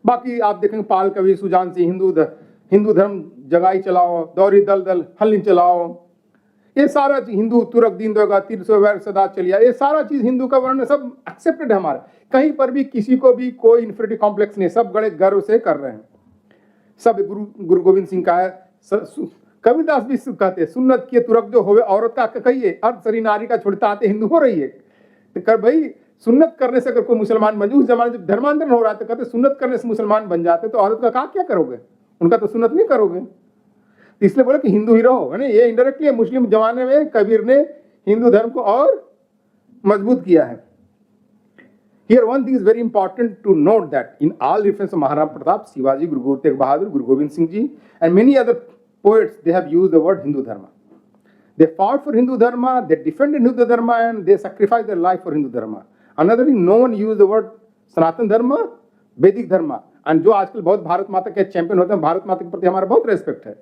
बाकी आप देखेंगे पाल कवि सुजान से हिंदू धर्म जगाई चलाओ, दौरी दल दल हलिन चलाओ, ये सारा चीज हिंदू तुरक दीन दोगा तीर सदा चलिया, ये सारा चीज हिंदू का वर्ण सब एक्सेप्टेड है हमारे। कहीं पर भी किसी को भी कोई इन्फिनिटी कॉम्प्लेक्स नहीं, सब बड़े गर्व से कर रहे हैं। सब गुरु गोविंद सिंह का है, कबीरदास भी कहते हैं सुन्नत किए तुरक जो होवे औरत का कहिए, अर्थ सरी नारी का छोड़ता आते हिंदू हो रही है। तो कर भाई सुन्नत करने से अगर कोई मुसलमान बन, उस जमाने जब धर्मांतरण हो रहा है तो कहते सुन्नत करने से मुसलमान बन जाते, तो औरत का क्या करोगे, उनका तो सुन्नत नहीं करोगे। तो इसलिए बोले कि हिंदू ही रहो, है ना। ये इनडायरेक्टली मुस्लिम जमाने में कबीर ने हिंदू धर्म को और मजबूत किया है। Here one thing is very important to note that in all reference of Maharana Pratap, Shivaji, Guru Tegh Bahadur, Guru Gobind Singh Ji and many other poets, they have used the word Hindu Dharma. They fought for Hindu Dharma, they defended Hindu Dharma and they sacrificed their life for Hindu Dharma. Another thing, no one used the word Sanatan Dharma, Vedic Dharma, and जो आजकल बहुत भारत माता के चैंपियन होते हैं, भारत माता के प्रति हमारा बहुत रेस्पेक्ट है,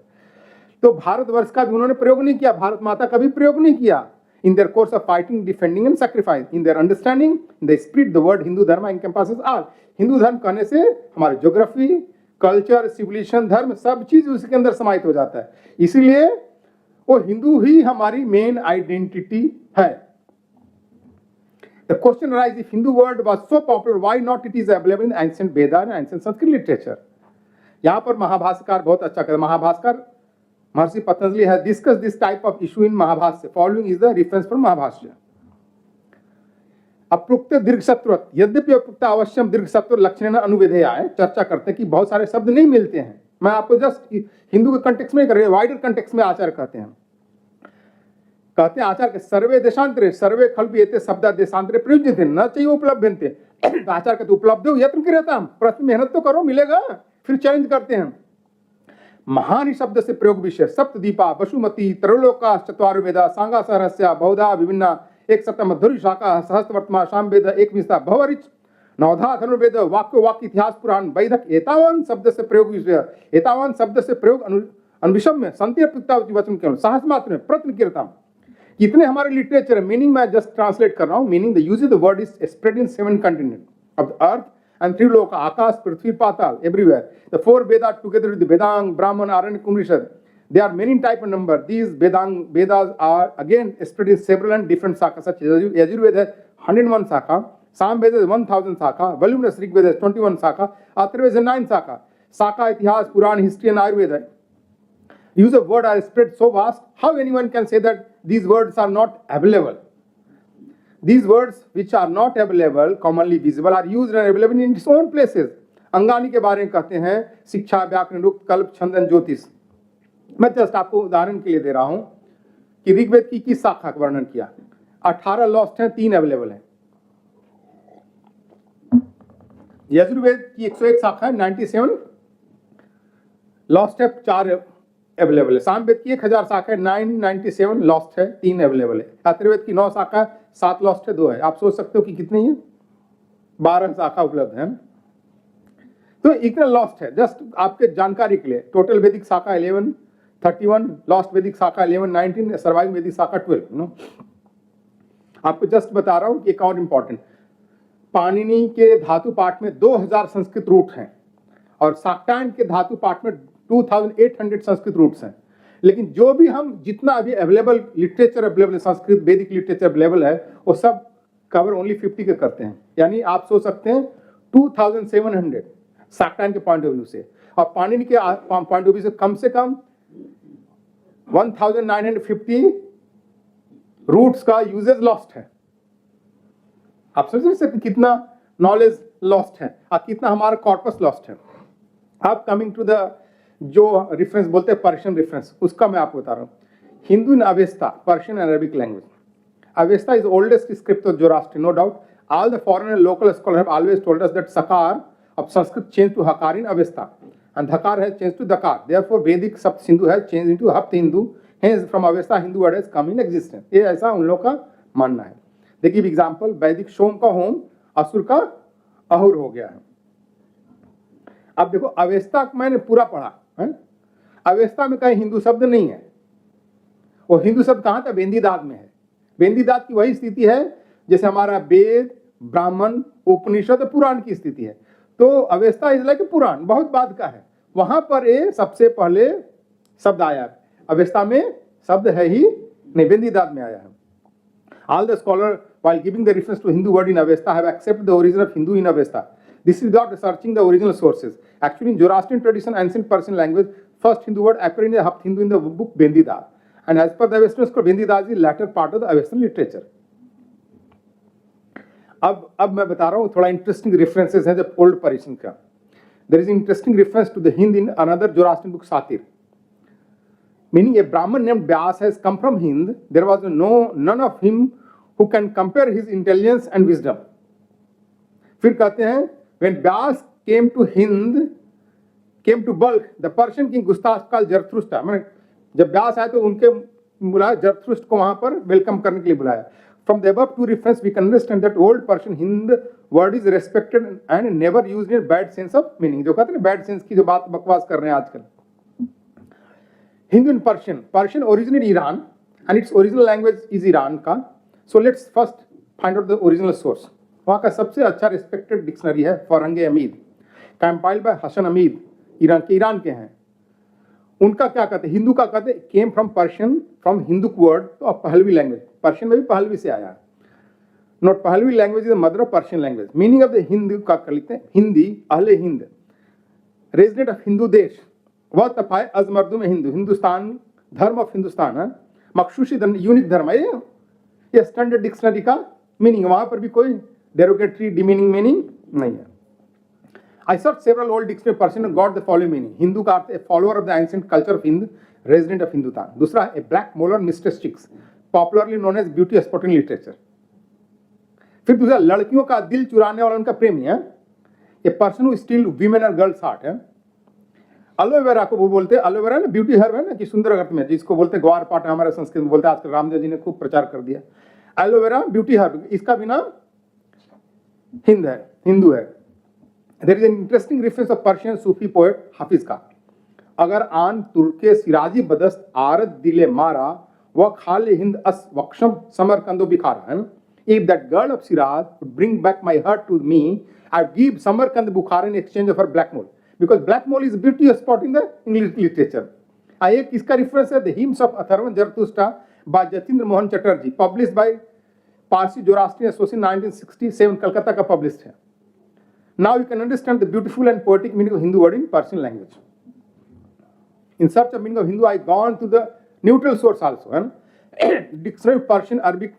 तो भारतवर्ष का भी उन्होंने प्रयोग नहीं किया, भारत माता का भी प्रयोग नहीं किया। In their course of fighting, defending and sacrifice, in their understanding, they split the word Hindu Dharma encompasses all. Hindu धर्म कहने से हमारे ज्योग्राफी, कल्चर, सिविलाइजेशन, धर्म सब चीज उसके अंदर समाहित हो जाता है। इसीलिए वो हिंदू ही हमारी मेन आइडेंटिटी है। The question arises, if Hindu word was so popular, why not it is available in ancient Veda and ancient Sanskrit literature? यहाँ पर महाभाष्यकार बहुत अच्छा कहते हैं। महाभाष्यकार महर्षि Patanjali has discussed this type of issue in Mahabhashya. Following is the reference from Mahabhashya. अप्रुक्त दीर्घ सत्व, यद्यपि अप्रुक्त अवश्यम दीर्घ सत्व लक्षण अनुविधेय, चर्चा करते हैं कि बहुत सारे शब्द नहीं मिलते हैं। मैं आपको जस्ट हिंदू के कंटेक्स्ट में कर रही, वाइडर कंटेक्स्ट में आचार्य कहते हैं आचार्य के सर्वे देशांतरे सर्वे खल्पियते शब्द देशांतरे प्रयुज्यते न चाहिए उपलब्धन्ते। आचार्य कहते उपलब्ध हो यत्न क्रियताम, प्रश्न मेहनत तो करो मिलेगा। फिर चैलेंज करते हैं महान शब्द से प्रयोग विषय सप्तदीपा वसुमती त्रैलोका चत्वारो वेदा सांगा सहरस्या बहुधा विभिन्ना एक सप्तम धुरी शाखा सहस्त्रवर्तमा शाम वेद एक विस्ता भवरिच नवधा धनुर्वेद वाक्य वाक्य इतिहास पुराण वैदक एतावान शब्द से प्रयोग विषय एतावान शब्द से प्रयोग अनुविषम में संतीय वचन केवल साहस मात्र में प्रत्न कीर्तम। कितने हमारे लिटरेचर है, मीनिंग मैं जस्ट ट्रांसलेट कर रहा हूँ। Meaning the use of the word is spread in 7 continent of the earth and 3 लोक आकाश पृथ्वी पाताल everywhere. The 4 Veda together with Vedanga Brahmana Aranyaka Upanishad, they are many type of number. These Vedas are again spread in several and different shakhas, such as Yajurveda has 101 shakha, Samveda is 1000 shakha, voluminous Rig Veda is 21 shakha, Atharvaveda is 9 shakha, Shakha, Itihas, Puran, history and Ayurveda. Use of word are spread so vast, how anyone can say that these words are not available? These words which are not available, commonly visible, are used and available in its own places. अंगानी के बारे में कहते हैं शिक्षा, व्याकरण, रुक्त, कल्प, छंदन, ज्योतिष। मैं जस्ट आपको उदाहरण के लिए दे रहा हूं कि ऋग्वेद की किस शाखा का वर्णन किया। 18 लॉस्ट हैं, 3 अवेलेबल हैं। यजुर्वेद की 101 शाखा है, 97 लॉस्ट है, 4 अवेलेबल है। सामवेद की 1000 शाखा है, 997 लॉस्ट है, 3 अवेलेबल है। अथर्ववेद की 9 शाखा है, 7 लॉस्ट है, 2 है। आप सोच सकते हो कि कितनी है, 12 शाखा उपलब्ध है। तो इतना लॉस्ट है, जस्ट आपके जानकारी के लिए। टोटल वैदिक शाखा 11, 31 लॉस्ट वैदिक शाखा 11, 19 सर्वाइविंग वैदिक शाखा 12। नो, आपको जस्ट बता रहा हूं कि एक और इंपॉर्टेंट, पाणिनि के धातु पाठ में 2000 संस्कृत रूट हैं और शाक्टायन के धातु पाठ में 2800 संस्कृत रूट्स हैं। लेकिन जो भी हम जितना अभी अवेलेबल लिटरेचर अवेलेबल है, संस्कृत वैदिक लिटरेचर अवेलेबल है, वो सब कवर ओनली 50 के करते हैं। यानी आप सोच सकते हैं 2700 शाक्टायन के पॉइंट ऑफ व्यू से, और पाणिनि के पॉइंट ऑफ व्यू से कम 1950 रूट्स का यूजेज लॉस्ट है। आप समझ सकते कितना नॉलेज लॉस्ट है और कितना हमारा कॉर्पस लॉस्ट है। अब कमिंग टू द जो रेफरेंस बोलते हैं पर्शियन रेफरेंस, उसका मैं आपको बता रहा हूँ। Hindu in Avesta, Persian and Arabic language. Avesta is oldest script of Zoroastrian, no doubt. All the foreign and local scholar have always told us that सकार of Sanskrit changed to Hakar in Avesta, and Dhakar has changed to Dakar. Therefore, Vedic Sapt Sindhu has changed into Hapt Hindu. Hence, from Avesta, Hindu word has come in existence. ये ऐसा उन लोग का मानना है। देखिए एग्जाम्पल, वैदिक सोम का होम असुर का अहुर हो गया है। अब देखो अवेस्ता मैंने पूरा पढ़ा है, अवेस्ता में कहीं हिंदू शब्द नहीं है। वो हिंदू शब्द कहाँ था, बेंदीदाद में है। बेंदीदाद की वही स्थिति है जैसे हमारा वेद, ब्राह्मण, उपनिषद, पुराण की स्थिति है। तो अवेस्ता इज लाइक पुराण, बहुत बाद का है। वहां पर ये सबसे पहले शब्द आया है। अवेस्ता में शब्द है ही नहीं, बेंदीदाद में आया है। All the scholar while giving the reference to Hindu word in Avesta have accepted the origin of Hindu in Avesta. This is without searching the original sources. Actually in Zoroastrian tradition ancient Persian language, first Hindu word appear in Hapta Hindu in the book Vendidad, and as per the western scholar Vendidad is later part of the Avestan literature. अब मैं बता रहा हूँ थोड़ा इंटरेस्टिंग रेफरेंसेस हैं जब ओल्ड पर्शियन का। There is interesting reference to the Hind in another Zoroastrian book Satir, meaning a Brahmin named Vyas has come from Hind, there was none of him who can compare his intelligence and wisdom. फिर कहते हैं when Vyas came to Hind, came to Balkh, the Persian king Gustaf called Zarathustra. मैंने जब व्यास आए तो उनके बुलाया, जरथुस्ट को वहां पर वेलकम करने के लिए बुलाया। From the above 2 references, we can understand that old Persian Hind word is respected and never used in bad sense of meaning. जो कहते हैं bad sense की जो बात बकवास कर रहे हैं आजकल। Hindu in Persian, Persian originated Iran and its original language is Iran का। So let's first find out the original source. वहाँ का सबसे अच्छा respected dictionary है फरंगे अमीद, compiled by हसन अमीद, ईरान के हैं। उनका क्या कहते हैं, हिंदू का कहते हैं came from Persian, from Hindu word, तो पहलवी लैंग्वेज, पर्शियन में भी पहलवी से आया है। Note Pahlavi language is the mother of Persian language. Meaning of the Hindu का कर लेते हैं, हिंदी अहले हिंद, रेजिडेंट ऑफ हिंदू देश, वह तपाए अजमर्दू में हिंदू, हिंदुस्तान धर्म ऑफ हिंदुस्तान है, मखसूसी यूनिक धर्म है ये स्टैंडर्ड डिक्शनरी का मीनिंग, वहां पर भी कोई डेरोगेटरी डिमीनिंग मीनिंग नहीं है। I searched several old dictionary Persian and got the following meaning. Hindu का अर्थ, a follower of the ancient culture of Hind, resident of Hindustan. दूसरा, a black molar mistress chicks, popularly known as beauty spot in literature. फिर दूसरा, लड़कियों का दिल चुराने वाला उनका प्रेमी है, a person who steal women and girls heart है। एलोवेरा को वो बोलते हैं, एलोवेरा ना ब्यूटी हर्ब है ना कि सुंदर अर्थ में, जिसको बोलते हैं ग्वार पाठ, हमारे संस्कृत में बोलते हैं, आजकल रामदेव जी ने खूब प्रचार कर दिया। एलोवेरा ब्यूटी हर्ब, इसका भी नाम हिंद है, हिंदू है। There is an interesting reference of Persian Sufi poet हाफिज का, अगर आन तुर्के सिराजी बदस्त आरत दिले मारा व खाले हिंद अस वक्षम समरकंदो बिखारा, है ना। If that girl of Shiraz would bring back my heart to me, I'd give Samarkand Bukhara in exchange of her black mole, because black mole is a beauty spot in the English literature. एक इसका रेफरेंस है, The Hymns of Atharvan Zarathustra by Jatinder Mohan Chatterjee, published by Parsi Zoroastrian association 1967, Calcutta का पब्लिश्ड है। Now you can understand the beautiful and poetic meaning of Hindu word in Persian language. In search of meaning of Hindu, I gone to the neutral source also. And Dictionary of Persian Arabic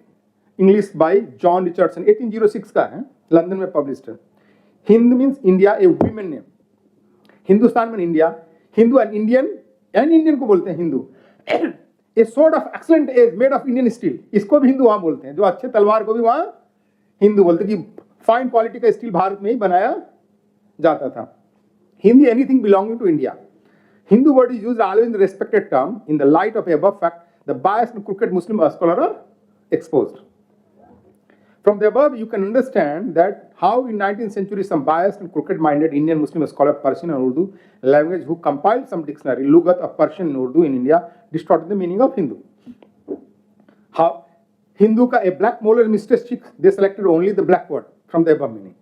English by John Richardson, 1806 का है, लंदन में पब्लिश्ड है। Hind means India, a woman name. Hindustan में इंडिया, हिंदू एंड इंडियन को बोलते हैं Hindu. A sword of excellent edge made of Indian steel, इसको भी हिंदू वहां बोलते हैं, जो अच्छे तलवार को भी वहां हिंदू बोलते हैं कि फाइन क्वालिटी का स्टील भारत में ही बनाया जाता था। Hindi anything belonging to India. Hindu word is used always in the respected term. In the light of above fact, the biased and crooked Muslim scholar are exposed. From the above, you can understand that how in 19th century some biased and crooked-minded Indian Muslim scholar Persian and Urdu language who compiled some dictionary, Lugat of Persian and Urdu in India, distorted the meaning of Hindu. How Hindu का a black molar mistress chick, they selected only the black word from the above meaning.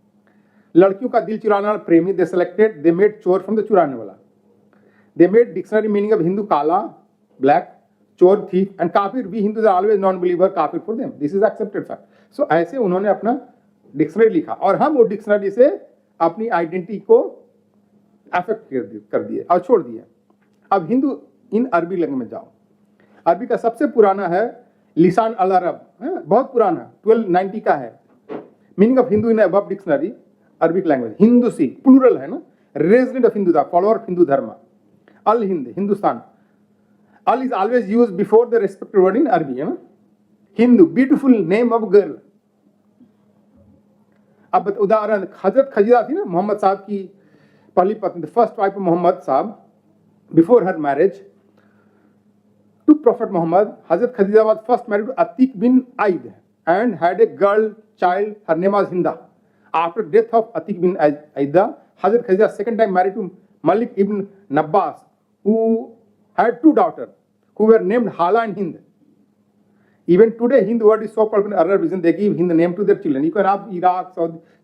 लड़कियों का दिल चुराने वाला प्रेमी, they selected, they made चोर from the चुराने वाला. They made dictionary meaning of Hindu काला, black, चोर, thief, and kafir. We Hindus are always non-believer, kafir for them. This is accepted fact. So ऐसे उन्होंने अपना डिक्शनरी लिखा और हम वो डिक्शनरी से अपनी आइडेंटिटी को अफेक्ट कर दिए और छोड़ दिए। अब हिंदू इन अरबी लैंग्वेज में जाओ। अरबी का सबसे पुराना है लिसान अल अरब, बहुत पुराना 1290 का है। Meaning of Hindu in above dictionary Arabic language, Hindu सी प्लूरल है ना, रेजिडेंट ऑफ हिंदू दा, फॉलोअर ऑफ हिंदू धर्म। अल हिंद, हिंदुस्तान। अल is always use before the respective word in अरबी, है ना। Hindu, beautiful name of girl. अब उदाहरण, हजरत खदीजा थी ना मोहम्मद साहब की पहली पत्नी, the first wife of Muhammad साहब before her marriage to prophet Muhammad. हजरत Khadija was first married to Atiq bin Aid and had a girl child, her name was Hinda. After death of Atiq bin Aida, हजरत Khadija second time married to Malik ibn Nabbas who had two daughters who were named Hala and Hind. Even today, Hind word is so popular in Arab region, they give Hind name to their children. You can have Iraq,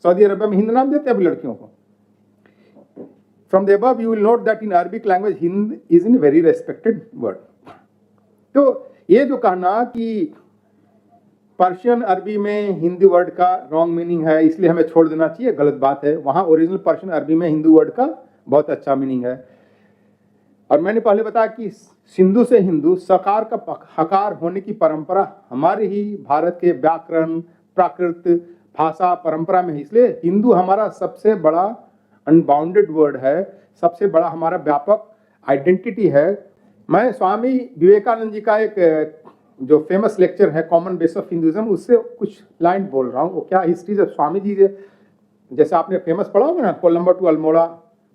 Saudi Arabia में हिंद नाम देते हैं अभी लड़कियों को। From the above, you will note that in Arabic language, Hind is in a very respected word. तो ये जो कहना कि पर्शियन अरबी में हिंदी वर्ड का रॉन्ग मीनिंग है इसलिए हमें छोड़ देना चाहिए, गलत बात है। वहाँ ओरिजिनल पर्शियन अरबी में हिंदू वर्ड का बहुत अच्छा मीनिंग है। और मैंने पहले बताया कि सिंधु से हिंदू सकार का हकार होने की परंपरा हमारे ही भारत के व्याकरण, प्राकृत, भाषा परंपरा में है। इसलिए हिंदू हमारा सबसे बड़ा अनबाउंडेड वर्ड है, सबसे बड़ा हमारा व्यापक आइडेंटिटी है। मैं स्वामी विवेकानंद जी का एक जो फेमस लेक्चर है कॉमन बेस ऑफ हिंदुइज्म, उससे कुछ लाइन बोल रहा हूँ। वो क्या हिस्ट्री है स्वामी जी, जैसे आपने फेमस पढ़ा होगा ना, कोलंबो टू अल्मोड़ा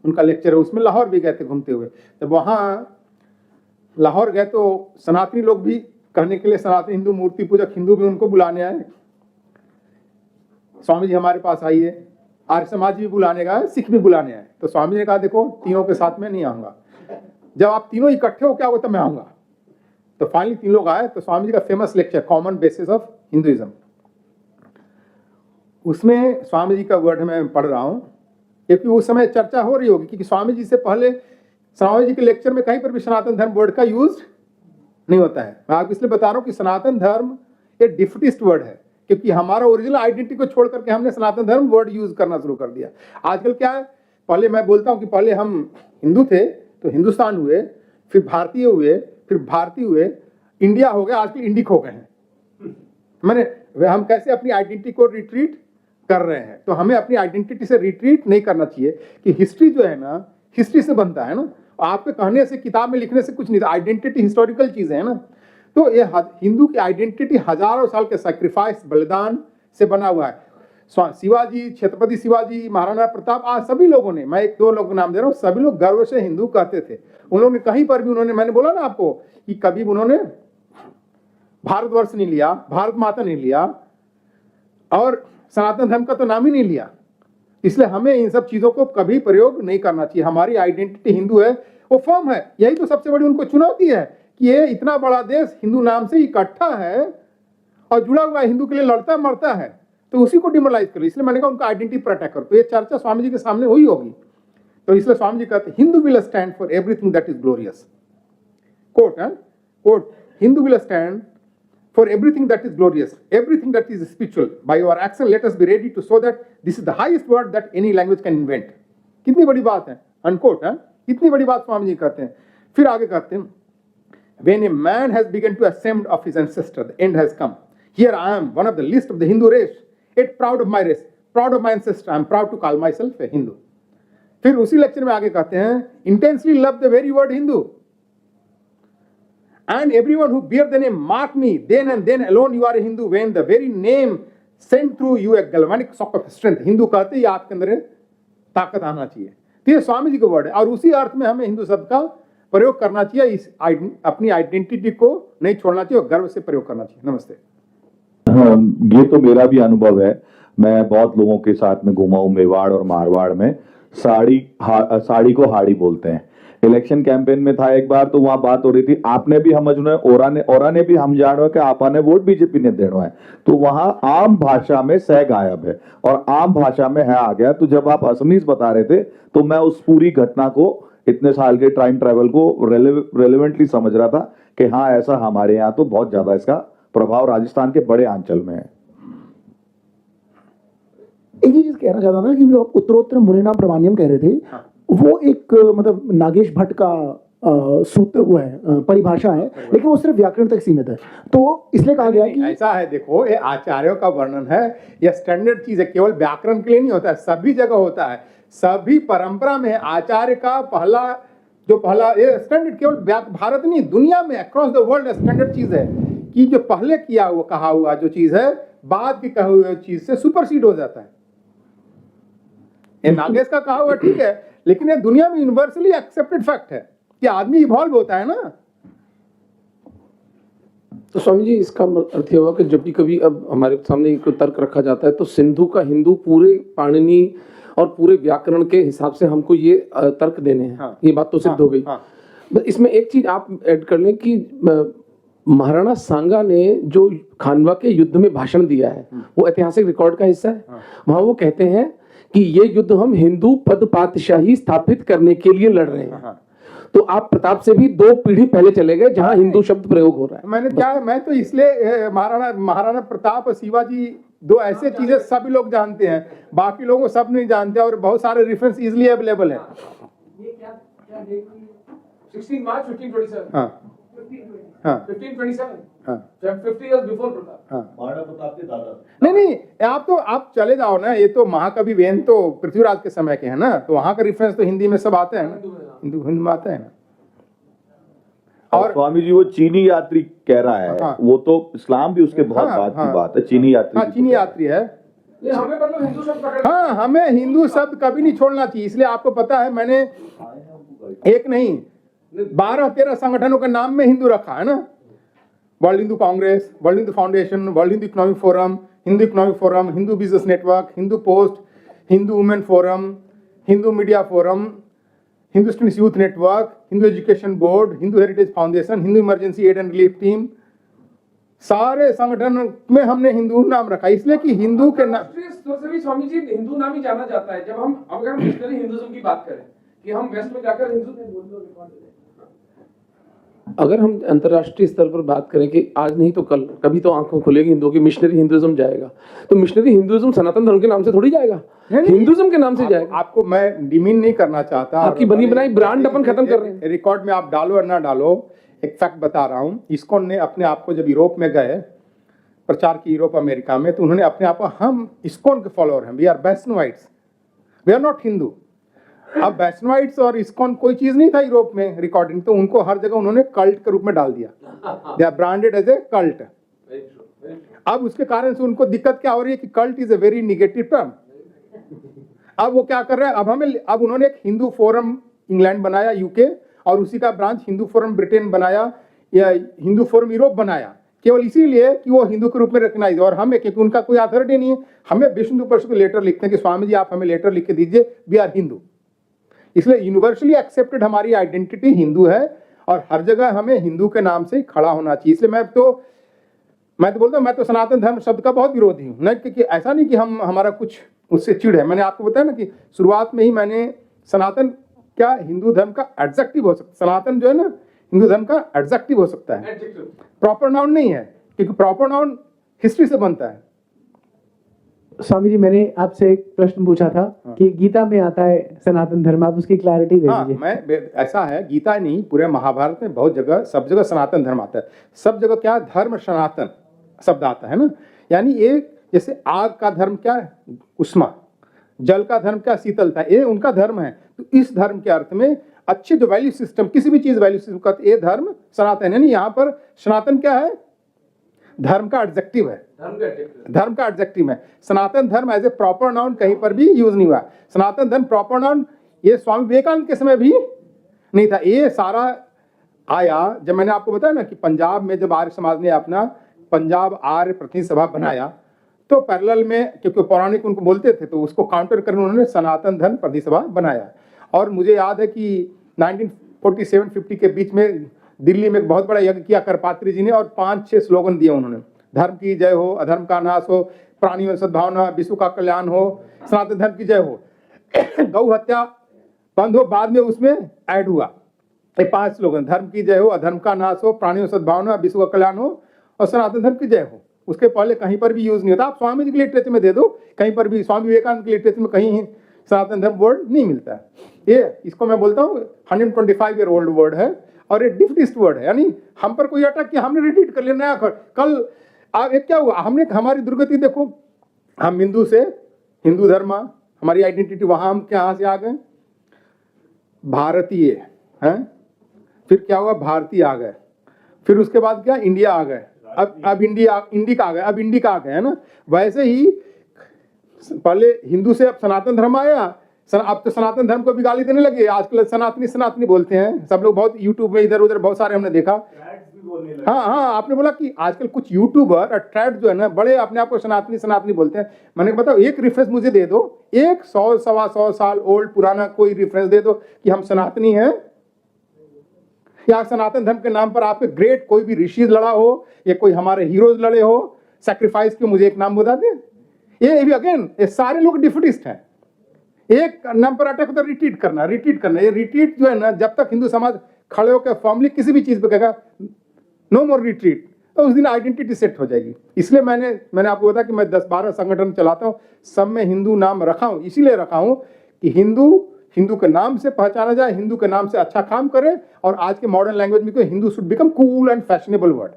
उनका लेक्चर है, उसमें लाहौर भी गए थे घूमते हुए। जब वहाँ लाहौर गए तो सनातनी लोग भी कहने के लिए, सनातनी हिंदू मूर्ति पूजक हिंदू भी उनको बुलाने आए, स्वामी जी हमारे पास आइए। आर्य समाज भी बुलाने गए, सिख भी बुलाने आए। तो स्वामी जी ने कहा देखो तीनों के साथ में नहीं आऊँगा, जब आप तीनों इकट्ठे हो क्या हो तब मैं आऊँगा। तो फाइनली तीन लोग आए। तो स्वामी जी का famous lecture common basis of Hinduism, उसमें स्वामी जी का वर्ड मैं पढ़ रहा हूँ क्योंकि उस समय चर्चा हो रही होगी, क्योंकि स्वामी जी से पहले स्वामी जी के लेक्चर में कहीं पर भी सनातन धर्म वर्ड का यूज नहीं होता है। मैं आपको इसलिए बता रहा हूं कि सनातन धर्म एक डिफिटिस्ट वर्ड है, क्योंकि हमारा ओरिजिनल आइडेंटिटी को छोड़ करके हमने सनातन धर्म वर्ड यूज करना शुरू कर दिया। आजकल क्या है, पहले मैं बोलता हूं कि पहले हम हिंदू थे तो हिंदुस्तान हुए, फिर भारतीय हुए, फिर भारतीय हुए, इंडिया हो गया, आजकल इंडिक हो गए हैं। मैंने हम कैसे अपनी आइडेंटिटी को रिट्रीट कर रहे हैं, तो हमें अपनी आइडेंटिटी से रिट्रीट नहीं करना चाहिए कि हिस्ट्री जो है ना, हिस्ट्री से बनता है ना, आपके कहने से, किताब में लिखने से कुछ नहीं, आइडेंटिटी हिस्टोरिकल चीज है ना। तो ये हिंदू की आइडेंटिटी हजारों साल के सैक्रिफाइस, बलिदान से बना हुआ है। शिवाजी, छत्रपति शिवाजी, महाराणा प्रताप, आज सभी लोगों ने, मैं एक दो लोगों का नाम दे रहा हूँ, सभी लोग गर्व से हिंदू कहते थे। उन्होंने कहीं पर भी, उन्होंने, मैंने बोला ना आपको कि कभी उन्होंने भारतवर्ष नहीं लिया, भारत माता नहीं लिया, और सनातन धर्म का तो नाम ही नहीं लिया। इसलिए हमें इन सब चीजों को कभी प्रयोग नहीं करना चाहिए। हमारी आइडेंटिटी हिंदू है, वो फर्म है। यही तो सबसे बड़ी उनको चुनौती है कि ये इतना बड़ा देश हिंदू नाम से इकट्ठा है और जुड़ा हुआ हिंदू के लिए लड़ता मरता है, तो उसी को डिमोरलाइज करो। इसलिए मैंने कहा उनका आइडेंटिटी प्रोटेक्ट करो। तो ये चर्चा स्वामी जी के सामने हुई होगी। तो इसलिए स्वामी जी कहते हैं, Hindu will stand for everything that is glorious. Quote है, quote, Hindu will stand for everything that is glorious, everything that is spiritual. By your action, let us be ready to show that this is the highest word that any language can invent. कितनी बड़ी बात है, अनकोट है, इतनी बड़ी बात स्वामी जी कहते हैं। फिर आगे कहते हैं, when a man has begun to ascend of his ancestor, the end has come. Here I am, one of the least of the Hindu race, yet proud of my race, proud of my ancestor. I am proud to call myself a Hindu. फिर उसी लेक्चर में आगे कहते हैं, intensely love the very word Hindu. And everyone who bear the name, mark me, then and then alone you are a Hindu, when the very name sent through you a galvanic shock of strength. Hindu कहते ही आपके अंदर ताकत आना चाहिए। तो ये स्वामी जी का वर्ड है, और उसी अर्थ में हमें हिंदू शब्द का प्रयोग करना चाहिए। इस अपनी आइडेंटिटी को नहीं छोड़ना चाहिए और गर्व से प्रयोग करना चाहिए। नमस्ते। ये तो मेरा भी अनुभव है। मैं बहुत लोगों के साथ में घूमा हूँ, मेवाड़ और मारवाड़ में। साड़ी को हाड़ी बोलते हैं। इलेक्शन कैंपेन में था एक बार, तो वहां बात हो रही थी, आपने भी समझना है, ओरा ने भी हम जानो कि आपने वोट बीजेपी ने देना है। तो वहां आम भाषा में सह गायब है और आम भाषा में है आ गया। तो जब आप असमीज बता रहे थे तो मैं उस पूरी घटना को, इतने साल के टाइम ट्रेवल को रेलेवेंटली समझ रहा था कि हाँ, ऐसा हमारे यहाँ तो बहुत ज्यादा इसका प्रभाव राजस्थान के बड़े अंचल में है। एक चीज कहना चाहता था कि जो आप उत्तरोत्तर मुनिनाम प्रमाण्यम कह रहे थे, वो एक मतलब नागेश भट्ट का सूत्र वो है, परिभाषा है, लेकिन वो सिर्फ व्याकरण तक सीमित है। तो इसलिए कहा गया कि ऐसा है, देखो ये आचार्यों का वर्णन है, यह स्टैंडर्ड चीज है, केवल व्याकरण के लिए नहीं होता है, सभी जगह होता है, सभी परंपरा में आचार्य का पहला ये स्टैंडर्ड, केवल भारत नहीं, दुनिया में अक्रॉस द वर्ल्ड स्टैंडर्ड चीज है कि जो पहले किया हुआ कहा हुआ जो चीज है, बाद की कही हुई चीज से सुपरसीड हो जाता है। ये नागेश का कहा हुआ ठीक है, लेकिन ये दुनिया में यूनिवर्सली एक्सेप्टेड फैक्ट है कि आदमी इवॉल्व होता है ना। तो स्वामी जी, इसका अर्थ ये हुआ कि जब भी कभी अब हमारे सामने एक तर्क रखा जाता है तो सिंधु का हिंदू पूरे पाणिनि और पूरे व्याकरण के हिसाब से हमको ये तर्क देने हैं। हाँ, ये बात तो सिद्ध हो गई। हाँ, इसमें एक चीज आप ऐड कर लें कि महाराणा सांगा ने जो खानवा के युद्ध में भाषण दिया है वो ऐतिहासिक रिकॉर्ड का हिस्सा है। वहां वो कहते हैं कि ये युद्ध हम हिंदू पद पातशाही स्थापित करने के लिए लड़ रहे हैं। तो आप प्रताप से भी 2 पीढ़ी पहले चले गए जहां हिंदू शब्द प्रयोग हो रहा है। मैं तो इसलिए महाराणा प्रताप और शिवाजी 2 ऐसे चीजें सभी लोग जानते हैं, बाकी लोगों को सब नहीं जानते, और बहुत सारे रेफरेंस इजीली अवेलेबल है। ये क्या डेट हुई? 16 मार्च 1527। हाँ, 1527। हाँ, 50 इयर्स बिफोर प्रताप। हाँ, महाराणा प्रताप के दादा। नहीं, आप चले जाओ ना, ये तो महाकवि वेन तो पृथ्वीराज के समय के हैं ना, तो वहां का रेफरेंस तो हिंदी में सब आते हैं ना, हिंदी में आता है ना। और स्वामी जी वो चीनी यात्री कह रहा है। हाँ, वो तो इस्लाम भी उसके बहुत बाद की बात है। चीनी यात्री, हाँ, चीनी यात्री है। हमें मतलब हिंदू शब्द पकड़, हाँ, हमें हिंदू शब्द कभी नहीं छोड़ना चाहिए। इसलिए आपको पता है, मैंने एक नहीं 12-13 संगठनों के नाम में हिंदू रखा है ना, World Hindu Congress, World Hindu Foundation, World Hindu Economic Forum, Hindu Business Network, Hindu Post, Hindu Women Forum, Hindu Media Forum, Hindustan Youth Network, Hindu Education Board, Hindu Heritage Foundation, Hindu Emergency Aid and Relief Team, सारे संगठन में हमने हिंदू नाम रखा, इसलिए कि हिंदू के नाम से भी स्वामी जी हिंदू नाम ही जाना जाता है। जब हम अगर हम मिशनरी हिंदुइज्म की बात करें कि हम वेस्ट में जाकर हिंदू थे, बोल दो रिकॉर्ड दे दें। अगर हम अंतर्राष्ट्रीय स्तर पर बात करें कि आज नहीं तो कल कभी तो आंखों खुलेगी हिंदुओं की, मिशनरी हिंदुइज्म जाएगा, तो मिशनरी हिंदुइज्म सनातन धर्म के नाम से थोड़ी जाएगा, हिंदुइज्म के नाम से जाएगा। आपको मैं डिमीन नहीं करना चाहता, आपकी बनी बनाई ब्रांड अपन खत्म कर रहे हैं। रिकॉर्ड में आप डालो और ना डालो, एक फैक्ट बता रहा हूँ। इस्कॉन ने अपने आप को जब यूरोप में गए प्रचार की, यूरोप अमेरिका में, तो उन्होंने अपने आप को, हम इस्कॉन के फॉलोअर हैं, we are Vaishnavites, we are not Hindu. अब वैष्णवाइट्स और इस्कॉन कोई चीज नहीं था यूरोप में रिकॉर्डिंग, तो उनको हर जगह उन्होंने कल्ट के रूप में डाल दिया, they are branded as a cult. अब उसके कारण से उनको दिक्कत क्या हो रही है कि cult is a very negative term. अब वो क्या कर रहे हैं, अब उन्होंने एक हिंदू फोरम इंग्लैंड बनाया, यूके, और उसी का ब्रांच हिंदू फोरम ब्रिटेन बनाया, या हिंदू फोरम यूरोप बनाया, केवल इसीलिए कि वो हिंदू के रूप में रिकग्नाइज। और हमें, क्योंकि उनका कोई अथॉरिटी नहीं है, हमें विश्व हिंदू परिषद को लेटर लिखते हैं कि स्वामी जी आप हमें लेटर लिख के दीजिए, वी आर हिंदू। इसलिए यूनिवर्सली एक्सेप्टेड हमारी आइडेंटिटी हिंदू है, और हर जगह हमें हिंदू के नाम से खड़ा होना चाहिए। इसलिए मैं तो बोलता हूँ, मैं तो सनातन धर्म शब्द का बहुत विरोधी हूँ। नहीं कि ऐसा नहीं कि हमारा कुछ उससे चिढ़ है। मैंने आपको बताया ना कि शुरुआत में ही मैंने सनातन क्या हिंदू धर्म का एडजेक्टिव हो सकता है, सनातन जो है ना हिंदू धर्म का एडजेक्टिव हो सकता है, प्रॉपर नाउन नहीं है, क्योंकि प्रॉपर नाउन हिस्ट्री से बनता है। स्वामी जी, मैंने आपसे एक प्रश्न पूछा था कि गीता में आता है सनातन धर्म, आप उसकी क्लैरिटी दे दीजिए। मैं ऐसा है, गीता नहीं, पूरे महाभारत में बहुत जगह, सब जगह सनातन धर्म आता है। सब जगह क्या धर्म सनातन शब्द आता है ना, यानी एक जैसे आग का धर्म क्या है, उष्मा, जल का धर्म क्या, शीतलता, ये उनका धर्म है। तो इस धर्म के अर्थ में अच्छे जो वैल्यू सिस्टम, किसी भी चीज वैल्यू सिस्टम का, ये धर्म सनातन है। नहीं, यहाँ पर सनातन क्या है, धर्म का एडजेक्टिव है, धर्म का एडजेक्टिव है। सनातन धर्म एज ए प्रॉपर नाउन कहीं पर भी यूज नहीं हुआ। सनातन धर्म प्रॉपर नाउन ये स्वामी विवेकानंद के समय भी नहीं था। ये सारा आया जब मैंने आपको बताया ना कि पंजाब में जब आर्य समाज ने अपना पंजाब आर्य प्रतिनिधि सभा बनाया, तो पैरेलल में, क्योंकि पौराणिक उनको बोलते थे, तो उसको काउंटर करने उन्होंने सनातन धर्म प्रतिनिधि सभा बनाया। और मुझे याद है कि 1947-50 के बीच में दिल्ली में एक बहुत बड़ा यज्ञ किया करपात्री जी ने, और 5-6 स्लोगन दिए उन्होंने, धर्म की जय हो, अधर्म का नाश हो, प्राणियों में सद्भावना, विश्व का कल्याण हो, सनातन धर्म की जय हो, गौ हत्या बंद हो। बाद में उसमें ऐड हुआ ये 5 स्लोगन, धर्म की जय हो, अधर्म का नाश हो, प्राणियों में सद्भावना, विश्व का कल्याण हो, और सनातन धर्म की जय हो। उसके पहले कहीं पर भी यूज नहीं होता। आप स्वामी जी के लिटरेचर में दे दो, कहीं पर भी स्वामी विवेकानंद के लिटरेचर में कहीं सनातन धर्म वर्ड नहीं मिलता है। ये इसको मैं बोलता हूँ 125 ईयर ओल्ड वर्ड है, और ये डिफिस्ट वर्ड है। यानी हम पर कोई अटैक किया, हमने रिपीट कर लिया नया कल। एक क्या हुआ, हमने हमारी दुर्गति देखो, हम हिंदू से हिंदू धर्म, हमारी आइडेंटिटी वहां हम कहाँ से आ गए, भारतीय हैं। फिर क्या हुआ, भारतीय आ गए, फिर उसके बाद क्या, इंडिया आ गए, अब इंडिका आ गए, अब इंडिका आ गए, है ना। वैसे ही पहले हिंदू से अब सनातन धर्म आया, अब तो सनातन धर्म को भी गाली देने लगे। आजकल सनातनी बोलते हैं सब लोग, बहुत यूट्यूब में इधर उधर बहुत सारे हमने देखा। हाँ, आपने बोला कि आजकल कुछ यूट्यूबर और ट्रैड जो है ना, बड़े अपने आप को सनातनी बोलते हैं। मैंने बताओ, एक रेफरेंस मुझे दे दो, एक 100-125 साल ओल्ड पुराना कोई रेफरेंस दे दो कि हम सनातनी हैं, या सनातन धर्म के नाम पर आपके ग्रेट कोई भी ऋषि लड़ा हो, या कोई हमारे हीरोज लड़े हो सैक्रिफाइस के, मुझे एक नाम बता दे। ये भी अगेन, ये सारे लोग डिफिटिस्ट हैं। एक नाम पर अटैक होता है, रिट्रीट करना। ये रिट्रीट जो है ना, जब तक हिंदू समाज खड़े होकर फॉर्मली किसी भी चीज पे कहेगा नो मोर रिट्रीट, तो उस दिन आइडेंटिटी सेट हो जाएगी। इसलिए मैंने आपको बताया कि मैं 10-12 संगठन चलाता हूँ, सब में हिंदू नाम रखा हूँ। इसीलिए रखा हूँ कि हिंदू के नाम से पहचाना जाए, हिंदू के नाम से अच्छा काम करे। और आज के मॉडर्न लैंग्वेज में Hindu should become cool and fashionable word.